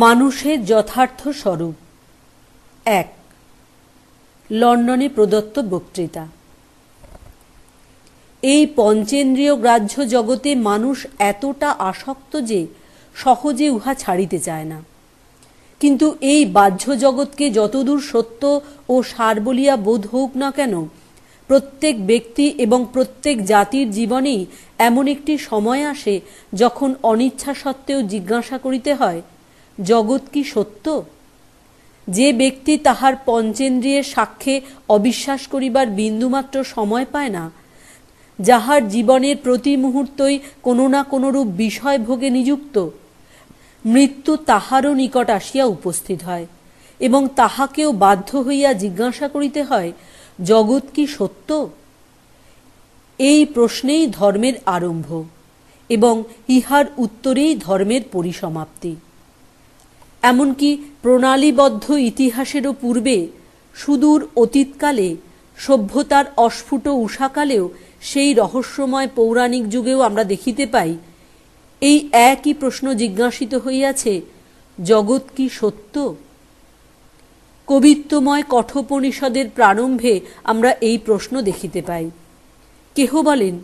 মানুষের যথার্থ স্বরূপ। ১. লন্ডনে প্রদত্ত বক্তৃতা। এই পঞ্চেন্দ্রিয় গ্রাহ্য জগতে মানুষ এতটা আসক্ত যে সহজে উহা ছাড়িতে চায় না। কিন্তু এই বাহ্য জগৎকে যতদূর সত্য ও সার বলিয়া বোধ হোক না কেন, প্রত্যেক ব্যক্তি এবং প্রত্যেক জাতির জীবনেই এমন একটি সময় আসে যখন অনিচ্ছা সত্ত্বেও জিজ্ঞাসা করিতে হয়, জগৎ কি সত্য? যে ব্যক্তি তাহার পঞ্চেন্দ্রিয়ের সাক্ষ্যে অবিশ্বাস করিবার বিন্দুমাত্র সময় পায় না, যাহার জীবনের প্রতি মুহূর্তই কোনো না কোনরূপ বিষয় ভোগে নিযুক্ত, মৃত্যু তাহারও নিকট আসিয়া উপস্থিত হয় এবং তাহাকেও বাধ্য হইয়া জিজ্ঞাসা করিতে হয়, জগৎ কি সত্য? এই প্রশ্নেই ধর্মের আরম্ভ এবং ইহার উত্তরেই ধর্মের পরিসমাপ্তি। এমনকি প্রণালীবদ্ধ ইতিহাসেরও পূর্বে সুদূর অতীতকালে, সভ্যতার অস্ফুট উষাকালেও, সেই রহস্যময় পৌরাণিক যুগেও আমরা দেখিতে পাই এই একই প্রশ্ন জিজ্ঞাসিত হইয়াছে, জগৎ কি সত্য? কবিত্বময় কঠোপনিষদের প্রারম্ভে আমরা এই প্রশ্ন দেখিতে পাই। কেহ বলেন,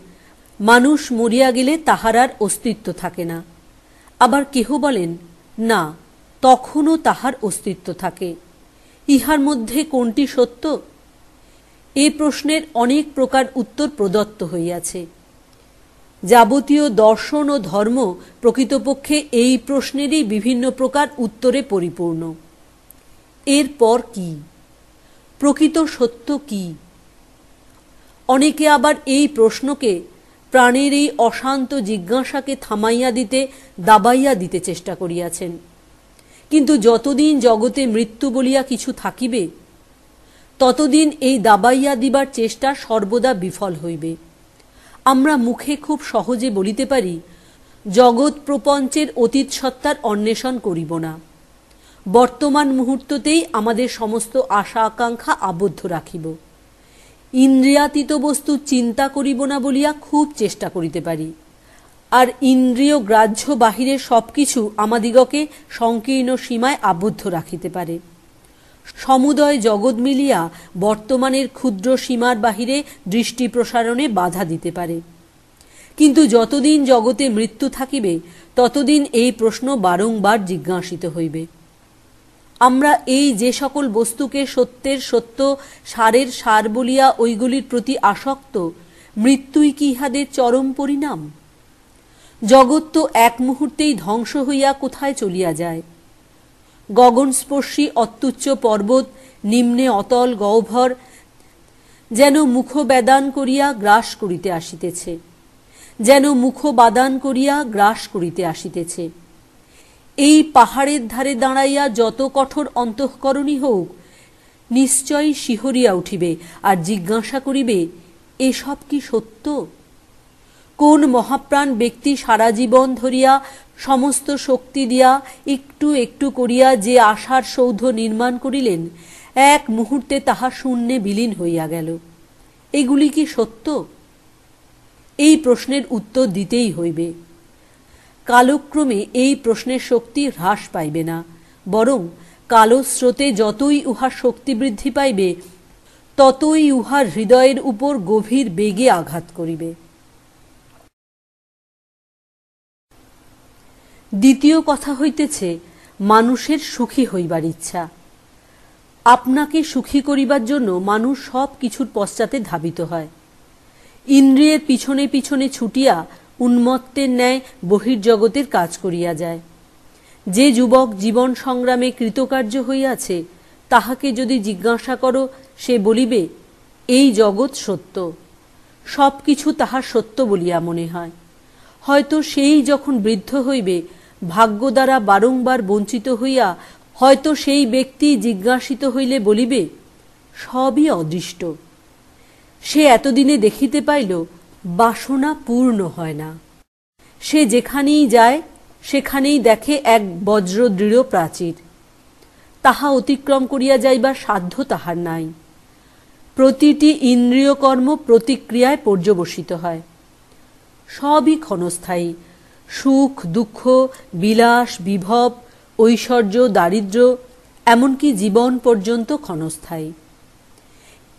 মানুষ মরিয়া গেলে তাহার আর অস্তিত্ব থাকে না। আবার কেহ বলেন, না, তখনও তাহার অস্তিত্ব থাকে। ইহার মধ্যে কোনটি সত্য? এ প্রশ্নের অনেক প্রকার উত্তর প্রদত্ত হইয়াছে। যাবতীয় দর্শন ও ধর্ম প্রকৃতপক্ষে এই প্রশ্নেরই বিভিন্ন প্রকার উত্তরে পরিপূর্ণ। এরপর কি? প্রকৃত সত্য কি? অনেকে আবার এই প্রশ্নকে, প্রাণের এই অশান্ত জিজ্ঞাসাকে থামাইয়া দিতে, দাবাইয়া দিতে চেষ্টা করিয়াছেন। কিন্তু যতদিন জগতে মৃত্যু বলিয়া কিছু থাকিবে, ততদিন এই দাবাইয়া দিবার চেষ্টা সর্বদা বিফল হইবে। আমরা মুখে খুব সহজে বলিতে পারি, জগৎ প্রপঞ্চের অতীত সত্তার অন্বেষণ করিব না, বর্তমান মুহূর্ততেই আমাদের সমস্ত আশা আকাঙ্ক্ষা আবদ্ধ রাখিব, ইন্দ্রিয়াতীত বস্তু চিন্তা করিব না বলিয়া খুব চেষ্টা করিতে পারি, আর ইন্দ্রিয় গ্রাহ্য বাহিরে সবকিছু আমাদিগকে সংকীর্ণ সীমায় আবদ্ধ রাখিতে পারে। সমুদয় জগৎ মিলিয়া বর্তমানের ক্ষুদ্র সীমার বাহিরে দৃষ্টি প্রসারণে বাধা দিতে পারে। কিন্তু যতদিন জগতে মৃত্যু থাকিবে, ততদিন এই প্রশ্ন বারংবার জিজ্ঞাসিত হইবে। আমরা এই যে সকল বস্তুকে সত্যের সত্য, সারের সার বলিয়া ওইগুলির প্রতি আসক্ত, মৃত্যুই কি ইহাদের চরম পরিণাম? জগৎ তো এক মুহূর্তেই ধ্বংস হইয়া কোথায় চলিয়া যায়। গগনস্পর্শী অত্যুচ্চ পর্বত, নিম্নে অতল গহ্বর যেন মুখবেদান করিয়া গ্রাস করিতে আসিতেছে, যেন মুখবাদান করিয়া গ্রাস করিতে আসিতেছে। এই পাহাড়ের ধারে দাঁড়াইয়া যত কঠোর অন্তঃকরণই হোক, নিশ্চয়ই শিহরিয়া উঠিবে আর জিজ্ঞাসা করিবে, এসব কি সত্য? কোন মহাপ্রাণ ব্যক্তি সারা জীবন ধরিয়া সমস্ত শক্তি দিয়া একটু একটু করিয়া যে আশার সৌধ নির্মাণ করিলেন, এক মুহূর্তে তাহা শূন্যে বিলীন হইয়া গেল। এগুলি কি সত্য? এই প্রশ্নের উত্তর দিতেই হইবে। কালক্রমে এই প্রশ্নের শক্তি হ্রাস পাইবে না, বরং কালস্রোতে যতই উহার শক্তি বৃদ্ধি পাইবে, ততই উহার হৃদয়ের উপর গভীর বেগে আঘাত করিবে। দ্বিতীয় কথা হইতেছে মানুষের সুখী হইবার ইচ্ছা। আপনাকে সুখী করিবার জন্য মানুষ সব কিছুর পশ্চাতে ধাবিত হয়। ইন্দ্রিয়ের পিছনে পিছনে ছুটিয়া উন্মত্তের ন্যায় বহির্জগতের কাজ করিয়া যায়। যে যুবক জীবন সংগ্রামে কৃতকার্য হইয়াছে, তাহাকে যদি জিজ্ঞাসা করো, সে বলিবে, এই জগৎ সত্য, সব কিছু তাহার সত্য বলিয়া মনে হয়। হয়তো সেই যখন বৃদ্ধ হইবে, ভাগ্য দ্বারা বারংবার বঞ্চিত হইয়া হয়তো সেই ব্যক্তি জিজ্ঞাসিত হইলে বলিবে, সবই অদৃষ্ট। সে এতদিনে দেখিতে পাইল বাসনা পূর্ণ হয় না। সে যেখানেই যায় সেখানেই দেখে এক বজ্র দৃঢ় প্রাচীর, তাহা অতিক্রম করিয়া যাইবার সাধ্য তাহার নাই। প্রতিটি ইন্দ্রিয় কর্ম প্রতিক্রিয়ায় পর্যবসিত হয়। সবই ক্ষণস্থায়ী, সুখ দুঃখ, বিলাস বিভব, ঐশ্বর্য দারিদ্র্য, এমনকি জীবন পর্যন্ত ক্ষণস্থায়ী।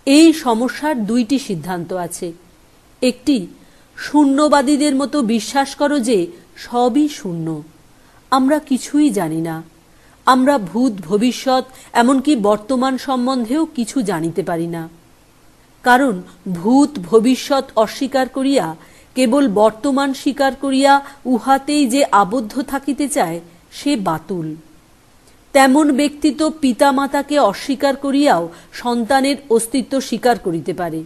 এই সমস্যার দুইটি সিদ্ধান্ত আছে। একটি, শূন্যবাদীদের মতো বিশ্বাস করো যে সবই শূন্য, আমরা কিছুই জানি না, আমরা ভূত ভবিষ্যৎ এমনকি বর্তমান সম্বন্ধেও কিছু জানিতে পারি না। কারণ ভূত ভবিষ্যৎ অস্বীকার করিয়া কেবল বর্তমান স্বীকার করিয়া উহাতেই যে আবদ্ধ থাকিতে চায় সে বাতুল। তেমন ব্যক্তি তো পিতামাতাকে অস্বীকার করিয়াও সন্তানের অস্তিত্ব স্বীকার করিতে পারে।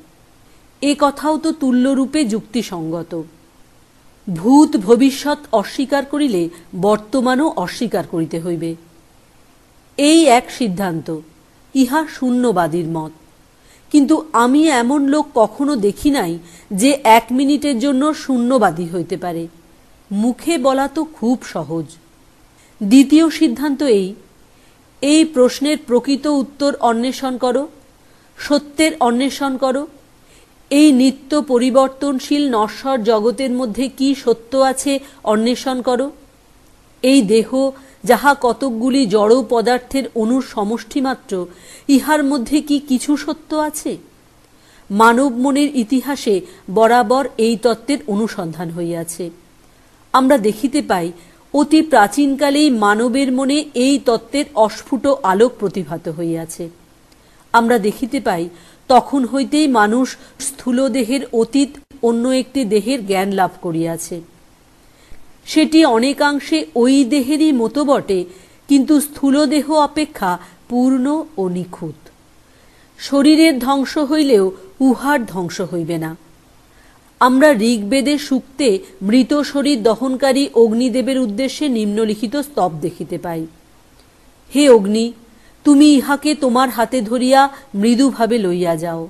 এ কথাও তো তুল্যরূপে যুক্তিসঙ্গত। ভূত ভবিষ্যৎ অস্বীকার করিলে বর্তমানও অস্বীকার করিতে হইবে। এই এক সিদ্ধান্ত, ইহা শূন্যবাদীর মত। কিন্তু আমি এমন লোক কখনো দেখি নাই যে 1 মিনিটের জন্য শূন্যবাদী হইতে পারে। মুখে বলা তো খুব সহজ। দ্বিতীয় সিদ্ধান্ত এই প্রশ্নের প্রকৃত উত্তর অন্বেষণ করো, সত্যের অন্বেষণ করো। এই নিত্য পরিবর্তনশীল নশ্বর জগতের মধ্যে কি সত্য আছে অন্বেষণ করো। এই দেহ যাহা কতকগুলি জড় পদার্থের অণুর সমষ্টি মাত্র, ইহার মধ্যে কি কিছু সত্য আছে? মানব মনের ইতিহাসে বরাবর এই তত্ত্বের অনুসন্ধান হইয়াছে। আমরা দেখিতে পাই অতি প্রাচীনকালেই মানবের মনে এই তত্ত্বের অস্ফুট আলোক প্রতিভাত হইয়াছে। আমরা দেখিতে পাই তখন হইতেই মানুষ স্থূল দেহের অতীত অন্য একটি দেহের জ্ঞান লাভ করিয়াছে। সেটি অনেকাংশে ওই দেহেরই মতো বটে, কিন্তু স্থূল দেহ অপেক্ষা পূর্ণ ও নিখুঁত। শরীরের ধ্বংস হইলেও উহার ধ্বংস হইবে না। আমরা ঋগ্বেদের সূক্তে মৃত শরীর দহনকারী অগ্নিদেবের উদ্দেশ্যে নিম্নলিখিত স্তব দেখিতে পাই। হে অগ্নি, তুমি ইহাকে তোমার হাতে ধরিয়া মৃদুভাবে লইয়া যাও।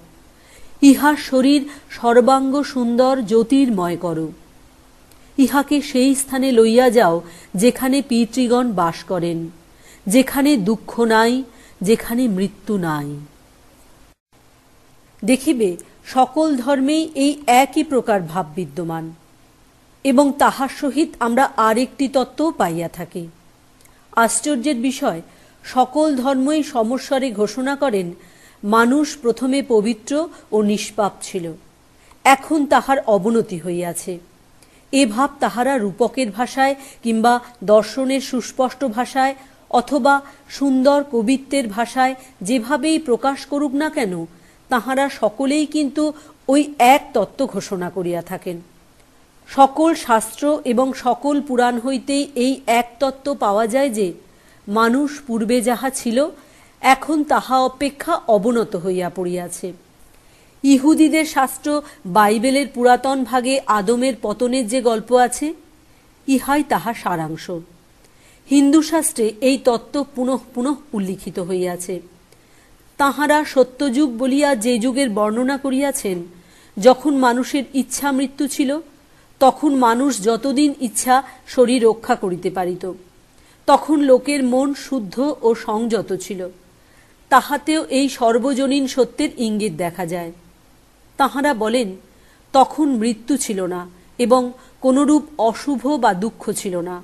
ইহার শরীর সর্বাঙ্গ সুন্দর জ্যোতির্ময় করো। ইহাকে সেই স্থানে লইয়া যাও যেখানে পিতৃগণ বাস করেন, যেখানে দুঃখ নাই, যেখানে মৃত্যু নাই। দেখিবে সকল ধর্মেই এই একই প্রকার ভাব বিদ্যমান, এবং তাহার সহিত আমরা আরেকটি তত্ত্বও পাইয়া থাকি। আশ্চর্যের বিষয়, সকল ধর্মই সমস্বরে ঘোষণা করেন মানুষ প্রথমে পবিত্র ও নিষ্পাপ ছিল, এখন তাহার অবনতি হইয়াছে। এ ভাব তাহারা রূপকের ভাষায় কিংবা দর্শনের সুস্পষ্ট ভাষায় অথবা সুন্দর কবিত্বের ভাষায় যেভাবেই প্রকাশ করুক না কেন, তাহারা সকলেই কিন্তু ওই এক তত্ত্ব ঘোষণা করিয়া থাকেন। সকল শাস্ত্র এবং সকল পুরাণ হইতেই এই এক তত্ত্ব পাওয়া যায় যে মানুষ পূর্বে যাহা ছিল এখন তাহা অপেক্ষা অবনত হইয়া পড়িয়াছে। ইহুদিদের শাস্ত্র বাইবেলের পুরাতন ভাগে আদমের পতনের যে গল্প আছে, ইহাই তাহার সারাংশ। হিন্দু শাস্ত্রে এই তত্ত্ব পুনঃ পুনঃ উল্লিখিত হইয়াছে। তাহারা সত্যযুগ বলিয়া যে যুগের বর্ণনা করিয়াছেন, যখন মানুষের ইচ্ছা মৃত্যু ছিল, তখন মানুষ যতদিন ইচ্ছা শরীর রক্ষা করিতে পারিত। তখন লোকের মন শুদ্ধ ও সংযত ছিল। তাহাতেও এই সর্বজনীন সত্যের ইঙ্গিত দেখা যায়। তাহারা বলেন, তখন মৃত্যু ছিল না এবং কোনরূপ অশুভ বা দুঃখ ছিল না।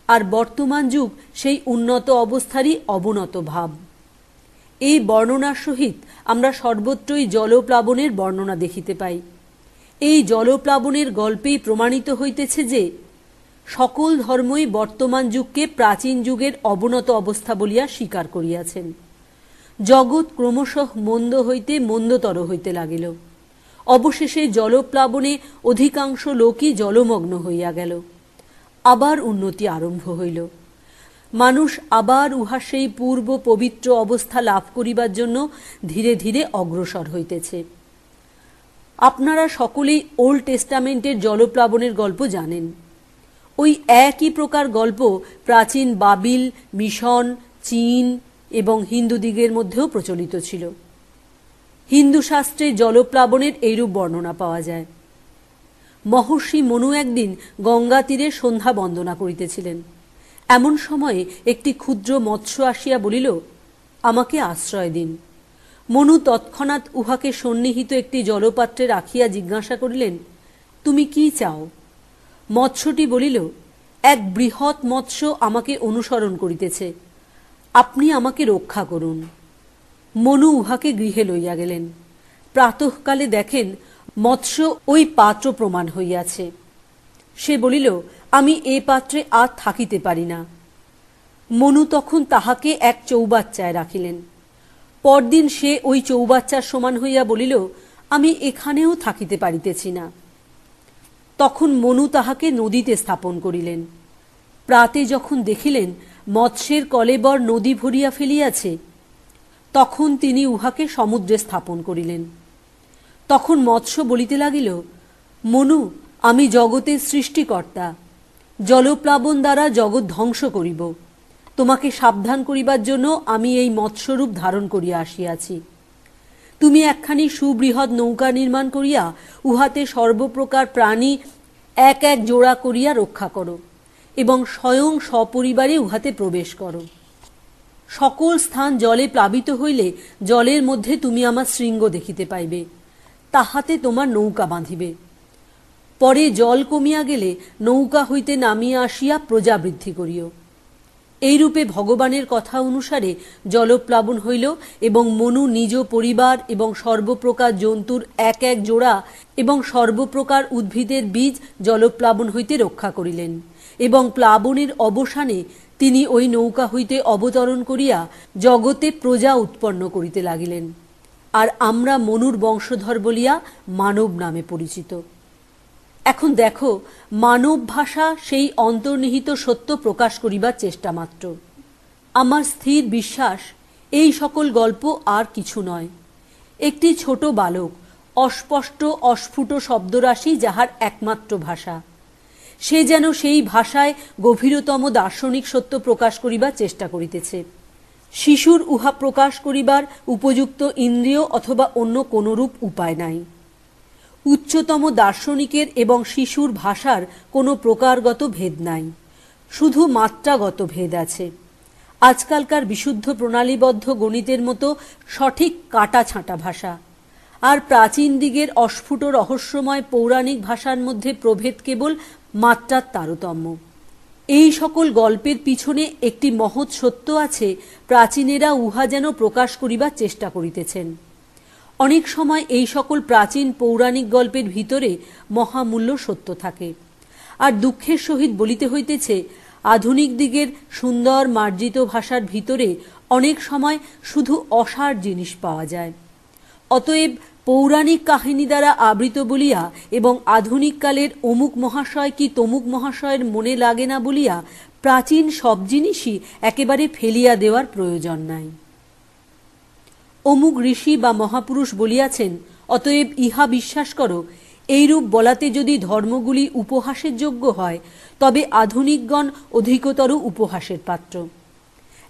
আর বর্তমান যুগ সেই উন্নত অবস্থারই অবনত ভাব। এই বর্ণনার সহিত আমরা সর্বত্রই জলপ্লাবনের বর্ণনা দেখিতে পাই। এই জলপ্লাবনের গল্পেই প্রমাণিত হইতেছে যে সকল ধর্মই বর্তমান যুগকে প্রাচীন যুগের অবনত অবস্থা বলিয়া স্বীকার করিয়াছেন। জগৎ ক্রমশ মন্দ হইতে মন্দতর হইতে লাগিল। অবশেষে জলপ্লাবনে অধিকাংশ লোকই জলমগ্ন হইয়া গেল। আবার উন্নতি আরম্ভ হইল। মানুষ আবার উহা সেই পূর্ব পবিত্র অবস্থা লাভ করিবার জন্য ধীরে ধীরে অগ্রসর হইতেছে। আপনারা সকলেই ওল্ড টেস্টামেন্টের জলপ্লাবনের গল্প জানেন। ওই একই প্রকার গল্প প্রাচীন বাবিল, মিশন, চীন এবং হিন্দু দিগের মধ্যেও প্রচলিত ছিল। হিন্দু শাস্ত্রে জলপ্লাবনের এইরূপ বর্ণনা পাওয়া যায়। মহর্ষি মনু একদিন গঙ্গা তীরে সন্ধ্যা বন্দনা করিতেছিলেন। এমন সময়ে একটি ক্ষুদ্র মৎস্য আসিয়া বলিল, আমাকে আশ্রয় দিন। মনু তৎক্ষণাৎ উহাকে সন্নিহিত একটি জলপাত্রে রাখিয়া জিজ্ঞাসা করিলেন, তুমি কি চাও? মৎস্যটি বলিল, এক বৃহৎ মৎস্য আমাকে অনুসরণ করিতেছে, আপনি আমাকে রক্ষা করুন। মনু উহাকে গৃহে লইয়া গেলেন। প্রাতঃকালে দেখেন মৎস্য ওই পাত্র প্রমাণ হইয়াছে। সে বলিল, আমি এ পাত্রে আর থাকিতে পারি না। মনু তখন তাহাকে এক চৌবাচ্চায় রাখিলেন। পরদিন সে ওই চৌবাচ্চার সমান হইয়া বলিল, আমি এখানেও থাকিতে পারিতেছি না। তখন মনু তাহাকে নদীতে স্থাপন করিলেন। প্রাতে যখন দেখিলেন মৎস্যের কলেবর নদী ভরিয়া ফেলিয়াছে, তখন তিনি উহাকে সমুদ্রে স্থাপন করিলেন। তখন মৎস্য বলিতে লাগিল, মনু, আমি জগতের সৃষ্টিকর্তা, জলপ্লাবন দ্বারা জগৎ ধ্বংস করিব। তোমাকে সাবধান করিবার জন্য আমি এই মৎস্যরূপ ধারণ করিয়া আসিয়াছি। তুমি একখানি সুবৃহৎ নৌকা নির্মাণ করিয়া উহাতে সর্বপ্রকার প্রাণী এক এক জোড়া করিয়া রক্ষা করো এবং স্বয়ং সপরিবারে উহাতে প্রবেশ করো। সকল স্থান জলে প্লাবিত হইলে জলের মধ্যে তুমি আমার শৃঙ্গ দেখিতে পাইবে, তাহাতে তোমার নৌকা বাঁধিবে। পরে জল কমিয়া গেলে নৌকা হইতে নামিয়া আসিয়া প্রজা বৃদ্ধি করিও। এইরূপে ভগবানের কথা অনুসারে জলপ্লাবন হইল এবং মনু নিজ পরিবার এবং সর্বপ্রকার জন্তুর এক এক জোড়া এবং সর্বপ্রকার উদ্ভিদের বীজ জলপ্লাবন হইতে রক্ষা করিলেন এবং প্লাবনের অবসানে তিনি ওই নৌকা হইতে অবতরণ করিয়া জগতে প্রজা উৎপন্ন করিতে লাগিলেন। আর আমরা মনুর বংশধর বলিয়া মানব নামে পরিচিত। এখন দেখো, মানব ভাষা সেই অন্তর্নিহিত সত্য প্রকাশ করিবার চেষ্টা মাত্র। আমার স্থির বিশ্বাস এই সকল গল্প আর কিছু নয়, একটি ছোট বালক অস্পষ্ট অস্ফুট শব্দরাশি যাহার একমাত্র ভাষা। সে যেন সেই ভাষায় গভীরতম দার্শনিক সত্য প্রকাশ করিবার চেষ্টা করিতেছে। শিশুর উহা প্রকাশ করিবার উপযুক্ত ইন্দ্রিয় অথবা অন্য কোনরূপ উপায় নাই। উচ্চতম দার্শনিকের এবং শিশুর ভাষার কোনো প্রকারগত ভেদ নাই, শুধু মাত্রাগত ভেদ আছে। আজকালকার বিশুদ্ধ প্রণালীবদ্ধ গণিতের মতো সঠিক কাটা ছাঁটা ভাষা আর প্রাচীন দিগের অস্ফুট রহস্যময় পৌরাণিক ভাষার মধ্যে প্রভেদ কেবল মাত্রার তারতম্য। এই সকল গল্পের পিছনে একটি মহৎ সত্য আছে, প্রাচীনেরা উহা যেন প্রকাশ করিবার চেষ্টা করিতেছেন। অনেক সময় এই সকল প্রাচীন পৌরাণিক গল্পের ভিতরে মহামূল্য সত্য থাকে, আর দুঃখের সহিত বলিতে হইতেছে আধুনিক দিগের সুন্দর মার্জিত ভাষার ভিতরে অনেক সময় শুধু অসার জিনিস পাওয়া যায়। অতএব পৌরাণিক কাহিনী দ্বারা আবৃত বলিয়া এবং আধুনিক কালের অমুক মহাশয় কি তমুক মহাশয়ের মনে লাগে না বলিয়া প্রাচীন সব জিনিসই একেবারে ফেলিয়া দেওয়ার প্রয়োজন নাই। অমুক ঋষি বা মহাপুরুষ বলিয়াছেন, অতএব ইহা বিশ্বাস করো। এইরূপ বলাতে যদি ধর্মগুলি উপহাসের যোগ্য হয়, তবে আধুনিকগণ অধিকতর উপহাসের পাত্র।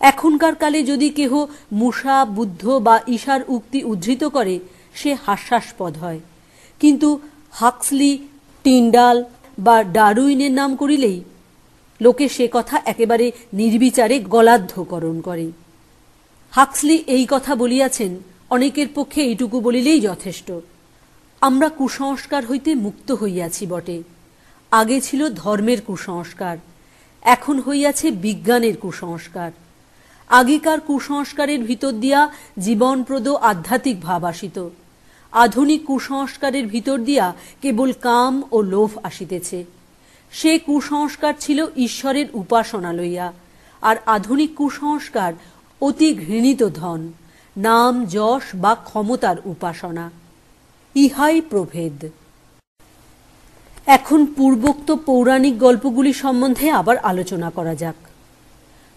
এখনকার কালে যদি কেহ মূষা, বুদ্ধ বা ঈশার উক্তি উদ্ধৃত করে, সে হাস্যাস্পদ হয়, কিন্তু হাক্সলি, টিন্ডাল বা ডারউইনের নাম করিলেই লোকে সে কথা একেবারে নির্বিচারে গলাধ্যকরণ করে। হাক্সলি এই কথা বলিয়াছেন, অনেকের পক্ষে এইটুকু বলিলেই যথেষ্ট। আমরা কুসংস্কার হইতে মুক্ত হইয়াছি বটে, আগে ছিল ধর্মের কুসংস্কার, এখন হইয়াছে বিজ্ঞানের কুসংস্কার। আগেকার কুসংস্কারের ভিতর দিয়া জীবনপ্রদ আধ্যাত্মিক ভাব আসিত, আধুনিক কুসংস্কারের ভিতর দিয়া কেবল কাম ও লোভ আসিতেছে। সে কুসংস্কার ছিল ঈশ্বরের উপাসনা লইয়া, আর আধুনিক কুসংস্কার অতি ঘৃণিত ধন, নাম, যশ বা ক্ষমতার উপাসনা। ইহাই প্রভেদ। এখন পূর্বোক্ত পৌরাণিক গল্পগুলি সম্বন্ধে আবার আলোচনা করা যাক।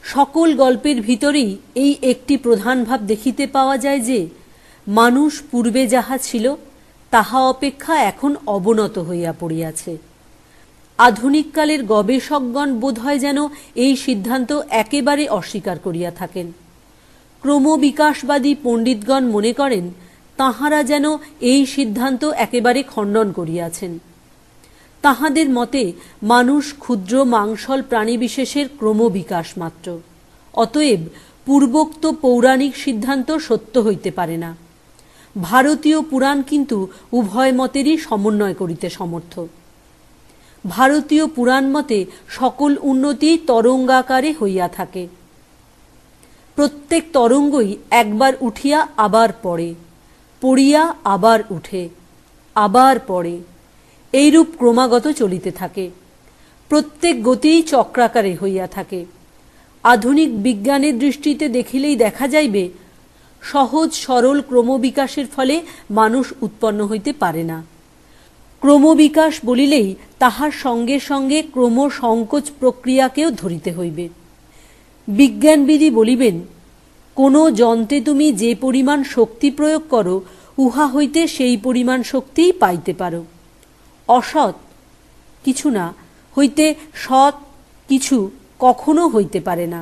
সকল গল্পের ভিতরেই এই একটি প্রধান ভাব দেখিতে পাওয়া যায় যে, মানুষ পূর্বে যাহা ছিল তাহা অপেক্ষা এখন অবনত হইয়া পড়িয়াছে। আধুনিককালের গবেষকগণ বোধহয় যেন এই সিদ্ধান্ত একেবারে অস্বীকার করিয়া থাকেন। ক্রমবিকাশবাদী পণ্ডিতগণ মনে করেন তাঁহারা যেন এই সিদ্ধান্ত একেবারে খণ্ডন করিয়াছেন। তাঁহাদের মতে মানুষ ক্ষুদ্র মাংসল প্রাণীবিশেষের ক্রমবিকাশ মাত্র। অতএব পূর্বোক্ত পৌরাণিক সিদ্ধান্ত সত্য হইতে পারে না। ভারতীয় পুরাণ কিন্তু উভয় মতেরই সমন্বয় করিতে সমর্থ। ভারতীয় পুরাণ মতে সকল উন্নতি তরঙ্গাকারে হইয়া থাকে। প্রত্যেক তরঙ্গই একবার উঠিয়া আবার পড়ে, পড়িয়া আবার উঠে, আবার পড়ে, এইরূপ ক্রমাগত চলিতে থাকে। প্রত্যেক গতিই চক্রাকারে হইয়া থাকে। আধুনিক বিজ্ঞানের দৃষ্টিতে দেখিলেই দেখা যাইবে সহজ সরল ক্রমবিকাশের ফলে মানুষ উৎপন্ন হইতে পারে না। ক্রমবিকাশ বলিলেই তাহার সঙ্গে সঙ্গে ক্রমসংকোচ প্রক্রিয়াকেও ধরিতে হইবে। বিজ্ঞানবিদই বলিবেন, কোনো যন্ত্রে তুমি যে পরিমাণ শক্তি প্রয়োগ করো, উহা হইতে সেই পরিমাণ শক্তিই পাইতে পারো। অসৎ কিছু না হইতে সৎ কিছু কখনো হইতে পারে না।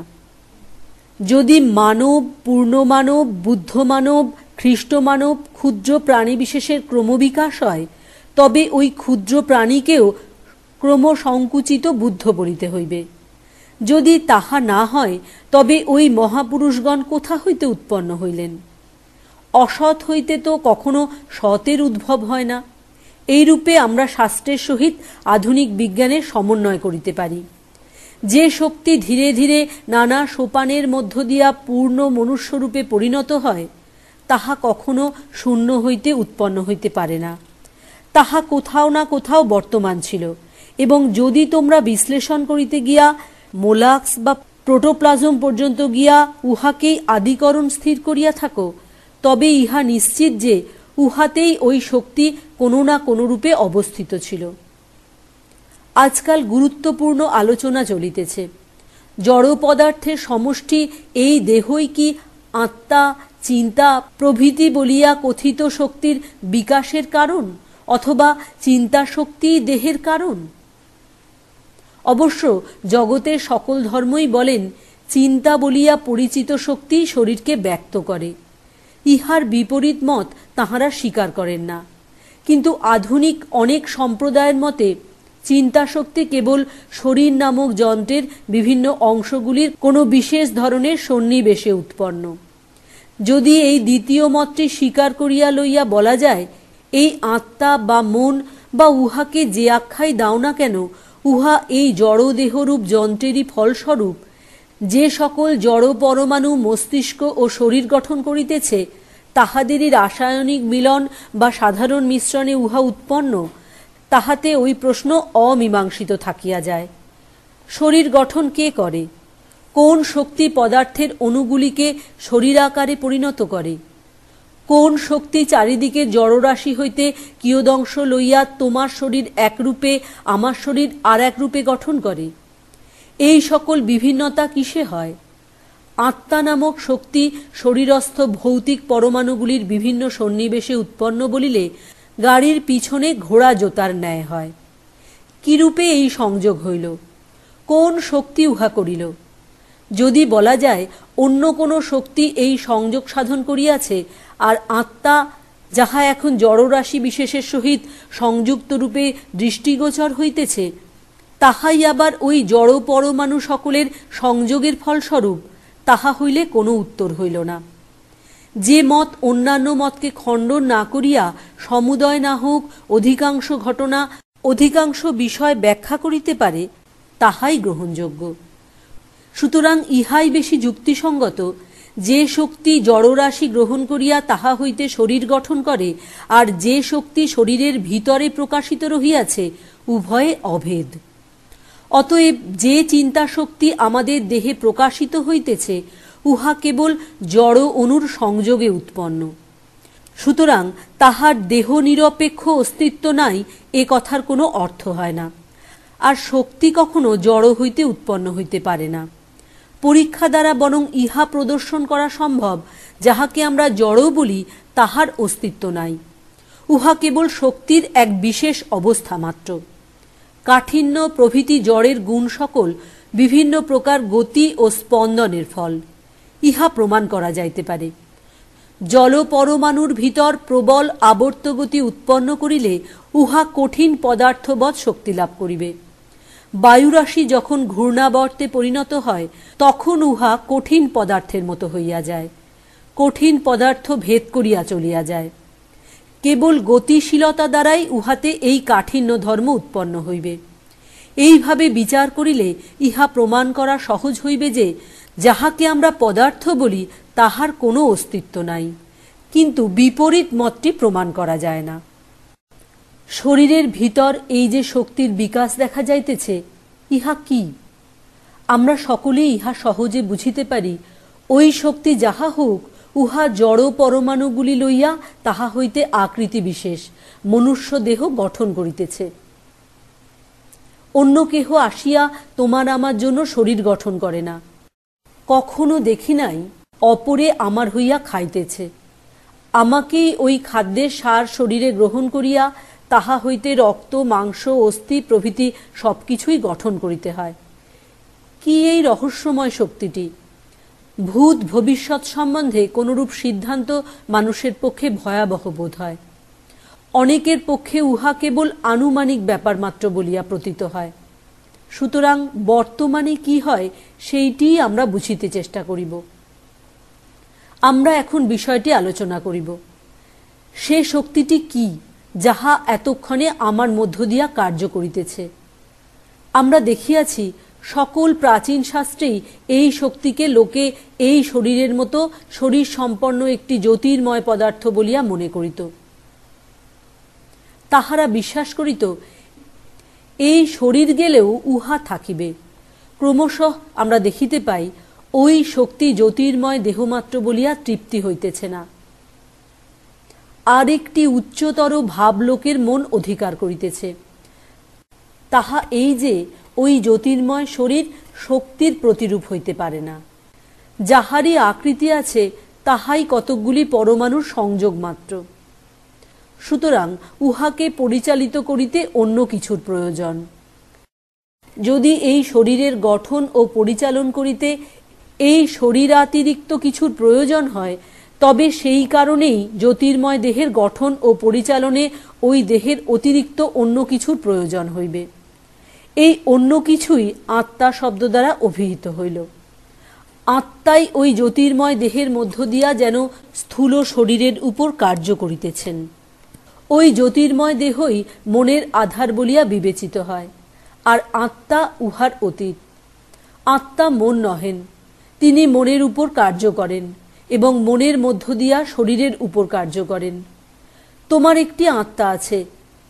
যদি মানব, পূর্ণমানব, বুদ্ধমানব, খ্রিস্টমানব ক্ষুদ্র প্রাণীবিশেষের ক্রমবিকাশ হয়, তবে ওই ক্ষুদ্র প্রাণীকেও ক্রমসংকুচিত বুদ্ধ বলিতে হইবে। যদি তাহা না হয়, তবে ওই মহাপুরুষগণ কোথা হইতে উৎপন্ন হইলেন? অসৎ হইতে তো কখনো সতের উদ্ভব হয় না। এইরূপে আমরা শাস্ত্রের সহিত আধুনিক বিজ্ঞানের সমন্বয় করিতে পারি। যে শক্তি ধীরে ধীরে নানা সোপানের মধ্য দিয়া পূর্ণ মনুষ্যরূপে পরিণত হয়, তাহা কখনো শূন্য হইতে উৎপন্ন হইতে পারে না। তাহা কোথাও না কোথাও বর্তমান ছিল, এবং যদি তোমরা বিশ্লেষণ করিতে গিয়া মোলাক্স বা প্রোটোপ্লাজম পর্যন্ত গিয়া উহাকেই আদিকরণ স্থির করিয়া থাকো, তবে ইহা নিশ্চিত যে উহাতেই ওই শক্তি কোনো না কোনো রূপে অবস্থিত ছিল। আজকাল গুরুত্বপূর্ণ আলোচনা চলিতেছে। জড় পদার্থের সমষ্টি এই দেহই কি আত্মা, চিন্তা প্রভৃতি বলিয়া কথিত শক্তির বিকাশের কারণ, অথবা চিন্তা শক্তি দেহের কারণ? অবশ্য জগতের সকল ধর্মই বলেন, চিন্তা বলিয়া পরিচিত শক্তি শরীরকে ব্যক্ত করে। ইহার বিপরীত মত তাহারা স্বীকার করেন না। কিন্তু আধুনিক অনেক সম্প্রদায়ের মতে চিন্তা শক্তি কেবল শরীর নামক যন্ত্রের বিভিন্ন অংশগুলির কোনো বিশেষ ধরনের সন্নিবেশে উৎপন্ন। যদি এই দ্বিতীয় মতটি স্বীকার করিয়া লইয়া বলা যায়, এই আত্মা বা মন বা উহাকে যে আখ্যাই দাও না কেন, উহা এই জড় দেহরূপ যন্ত্রেরই ফলস্বরূপ, যে সকল জড় পরমাণু মস্তিষ্ক ও শরীর গঠন করিতেছে, তাহাদেরই রাসায়নিক মিলন বা সাধারণ মিশ্রণে উহা উৎপন্ন, তাহাতে ওই প্রশ্ন অমীমাংসিত থাকিয়া যায়। শরীর গঠন কে করে? কোন শক্তি পদার্থের অণুগুলিকে শরীরাকারে পরিণত করে? কোন শক্তি চারিদিকে জড়রাশি হইতে কিয়দংশ লইয়া তোমার শরীর একরূপে, আমার শরীর আর এক রূপে গঠন করে? এই সকল বিভিন্নতা কিসে হয়? আত্মা নামক শক্তি শরীরস্থ ভৌতিক পরমাণুগুলির বিভিন্ন সন্নিবেশে উৎপন্ন বলিলে গাড়ির পিছনে ঘোড়া জোতার ন্যায় হয়। কিরূপে এই সংযোগ হইল? কোন শক্তি উহা করিল? যদি বলা যায় অন্য কোনো শক্তি এই সংযোগ সাধন করিয়াছে, আর আত্মা যাহা এখন জড়রাশি বিশেষের সহিত সংযুক্ত রূপে দৃষ্টিগোচর হইতেছে, তাহাই আবার ওই জড় পরমাণু সকলের সংযোগের ফলস্বরূপ, তাহা হইলে কোনো উত্তর হইল না। যে মত অন্যান্য মতকে খণ্ডন না করিয়া সমুদয় না হোক অধিকাংশ ঘটনা, অধিকাংশ বিষয় ব্যাখ্যা করিতে পারে, তাহাই গ্রহণযোগ্য। সুতরাং ইহাই বেশি যুক্তিসঙ্গত, যে শক্তি জড়রাশি গ্রহণ করিয়া তাহা হইতে শরীর গঠন করে, আর যে শক্তি শরীরের ভিতরে প্রকাশিত রহিয়াছে, উভয়ে অভেদ। অতএব যে চিন্তা শক্তি আমাদের দেহে প্রকাশিত হইতেছে, উহা কেবল জড় অণুর সংযোগে উৎপন্ন। সুতরাং তাহার দেহ নিরপেক্ষ অস্তিত্ব নাই, এ কথার কোনো অর্থ হয় না। আর শক্তি কখনো জড় হইতে উৎপন্ন হইতে পারে না। পরীক্ষা দ্বারা বরং ইহা প্রদর্শন করা সম্ভব, যাহাকে আমরা জড় বলি তাহার অস্তিত্ব নাই। উহা কেবল শক্তির এক বিশেষ অবস্থা মাত্র। কাঠিন্য প্রভৃতি জড়ের গুণ সকল বিভিন্ন প্রকার গতি ও স্পন্দনের ফল, ইহা প্রমাণ করা যাইতে পারে। জল পরমাণুর ভিতর প্রবল আবর্তগতি উৎপন্ন করিলে উহা কঠিন পদার্থবৎ শক্তি লাভ করিবে। বায়ুরাশি যখন ঘূর্ণাবর্তে পরিণত হয় তখন উহা কঠিন পদার্থের মতো হইয়া যায়, কঠিন পদার্থ ভেদ করিয়া চলিয়া যায়। কেবল গতিশীলতা দ্বারাই উহাতে এই কাঠিন্য ধর্ম উৎপন্ন হইবে। এইভাবে বিচার করিলে ইহা প্রমাণ করা সহজ হইবে যে যাহাকে আমরা পদার্থ বলি তাহার কোনো অস্তিত্ব নাই, কিন্তু বিপরীত মতটি প্রমাণ করা যায় না। শরীরের ভিতর এই যে শক্তির বিকাশ দেখা যাইতেছে, ইহা কি? আমরা সকলেই ইহা সহজে বুঝিতে পারি। ওই শক্তি যাহা হোক, উহা জড় পরমাণুগুলি লইয়া তাহা হইতে আকৃতি বিশেষ মনুষ্য দেহ গঠন করিতেছে। অন্য কেহ আসিয়া তোমার আমার জন্য শরীর গঠন করে না। কখনো দেখি নাই অপরে আমার হইয়া খাইতেছে। আমাকেই ওই খাদ্যের সার শরীরে গ্রহণ করিয়া তাহা হইতে রক্ত, মাংস, অস্থি প্রভৃতি সবকিছুই গঠন করিতে হয়। কি এই রহস্যময় শক্তিটি? ভূত ভবিষ্যৎ সম্বন্ধে কোনরূপ সিদ্ধান্ত মানুষের পক্ষে ভয়াবহ বোধ হয়। অনেকের পক্ষে উহা কেবল আনুমানিক ব্যাপার মাত্র বলিয়া প্রতীত হয়। সুতরাং বর্তমানে কি হয় সেইটি আমরা বুঝিতে চেষ্টা করিব। আমরা এখন বিষয়টি আলোচনা করিব। সে শক্তিটি কি যাহা এতক্ষণে আমার মধ্য দিয়া কার্য করিতেছে? আমরা দেখিয়াছি সকল প্রাচীন শাস্ত্রেই এই শক্তিকে লোকে এই শরীরের মতো শরীর সম্পন্ন একটি জ্যোতির্ময় পদার্থ বলিয়া মনে করিত। তাহারা বিশ্বাস করিত এই শরীর গেলেও উহা থাকিবে। ক্রমশ আমরা দেখিতে পাই ওই শক্তি জ্যোতির্ময় দেহমাত্র বলিয়া তৃপ্তি হইতেছে না। আর একটি উচ্চতর ভাবলোকের মন অধিকার করিতেছে। তাহা এই যে ওই জ্যোতির্ময় শরীর শক্তির প্রতিরূপ হইতে পারে না। যাহারই আকৃতি আছে তাহাই কতকগুলি পরমাণুর সংযোগ মাত্র। সুতরাং উহাকে পরিচালিত করিতে অন্য কিছুর প্রয়োজন। যদি এই শরীরের গঠন ও পরিচালন করিতে এই শরীরাতিরিক্ত কিছুর প্রয়োজন হয়, তবে সেই কারণেই জ্যোতির্ময় দেহের গঠন ও পরিচালনে ওই দেহের অতিরিক্ত অন্য কিছুর প্রয়োজন হইবে। এই অন্য কিছুই আত্মা শব্দ দ্বারা অভিহিত হইল। আত্মাই ওই জ্যোতির্ময় দেহের মধ্য দিয়া যেন স্থূল শরীরের উপর কার্য করিতেছেন। ওই জ্যোতির্ময় দেহই মনের আধার বলিয়া বিবেচিত হয়, আর আত্মা উহার অতীত। আত্মা মন নহেন, তিনি মনের উপর কার্য করেন এবং মনের মধ্য দিয়া শরীরের উপর কার্য করেন। তোমার একটি আত্মা আছে,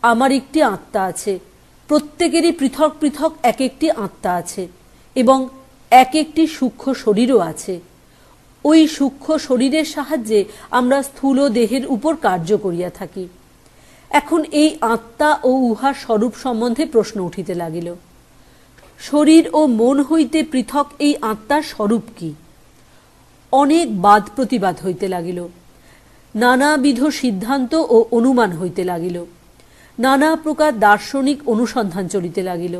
আমার একটি আত্মা আছে, প্রত্যেকেরই পৃথক পৃথক এক একটি আত্মা আছে এবং এক একটি সূক্ষ্ম শরীরও আছে। ওই সূক্ষ্ম শরীরের সাহায্যে আমরা স্থূল দেহের উপর কার্য করিয়া থাকি। এখন এই আত্মা ও উহার স্বরূপ সম্বন্ধে প্রশ্ন উঠিতে লাগিল। শরীর ও মন হইতে পৃথক এই আত্মার স্বরূপ কি? অনেক বাদ প্রতিবাদ হইতে লাগিল, নানাবিধ সিদ্ধান্ত ও অনুমান হইতে লাগিল, নানা প্রকার দার্শনিক অনুসন্ধান চলিতে লাগিল।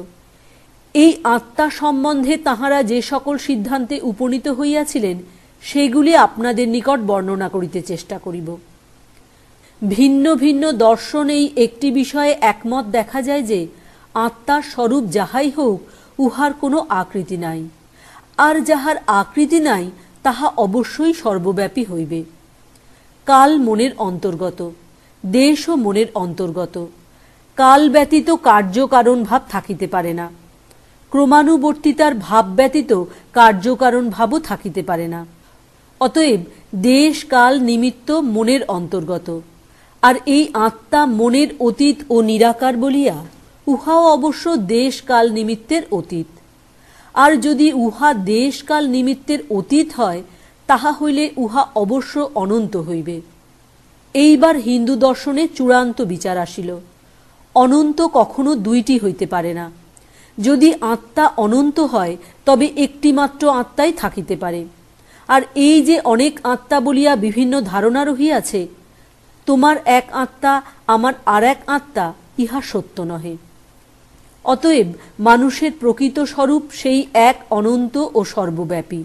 এই আত্মা সম্বন্ধে তাহারা যে সকল সিদ্ধান্তে উপনীত হইয়াছিলেন সেগুলি আপনাদের নিকট বর্ণনা করিতে চেষ্টা করিব। ভিন্ন ভিন্ন দর্শন এই একটি বিষয়ে একমত দেখা যায় যে আত্মার স্বরূপ যাহাই হোক, উহার কোনো আকৃতি নাই, আর যাহার আকৃতি নাই তাহা অবশ্যই সর্বব্যাপী হইবে। কাল মনের অন্তর্গত, দেশও মনের অন্তর্গত। কাল ব্যতীত কার্যকারণ ভাব থাকিতে পারে না, ক্রমানুবর্তিতার ভাব ব্যতীত কার্যকারণ ভাবও থাকিতে পারে না। অতএব দেশ কাল নিমিত্ত মনের অন্তর্গত, আর এই আত্মা মনের অতীত ও নিরাকার বলিয়া উহাও অবশ্য দেশ কাল নিমিত্তের অতীত। আর যদি উহা দেশ কাল নিমিত্তের অতীত হয়, তাহা হইলে উহা অবশ্য অনন্ত হইবে। এইবার হিন্দু দর্শনে চূড়ান্ত বিচার আসিল। অনন্ত কখনো দুইটি হইতে পারে না। যদি আত্মা অনন্ত হয় তবে একটিমাত্র আত্মাই থাকিতে পারে। আর এই যে অনেক আত্মা বলিয়া বিভিন্ন ধারণা রহিয়াছে, তোমার এক আত্মা, আমার আর এক আত্মা, ইহা সত্য নহে। অতএব মানুষের প্রকৃত স্বরূপ সেই এক অনন্ত ও সর্বব্যাপী।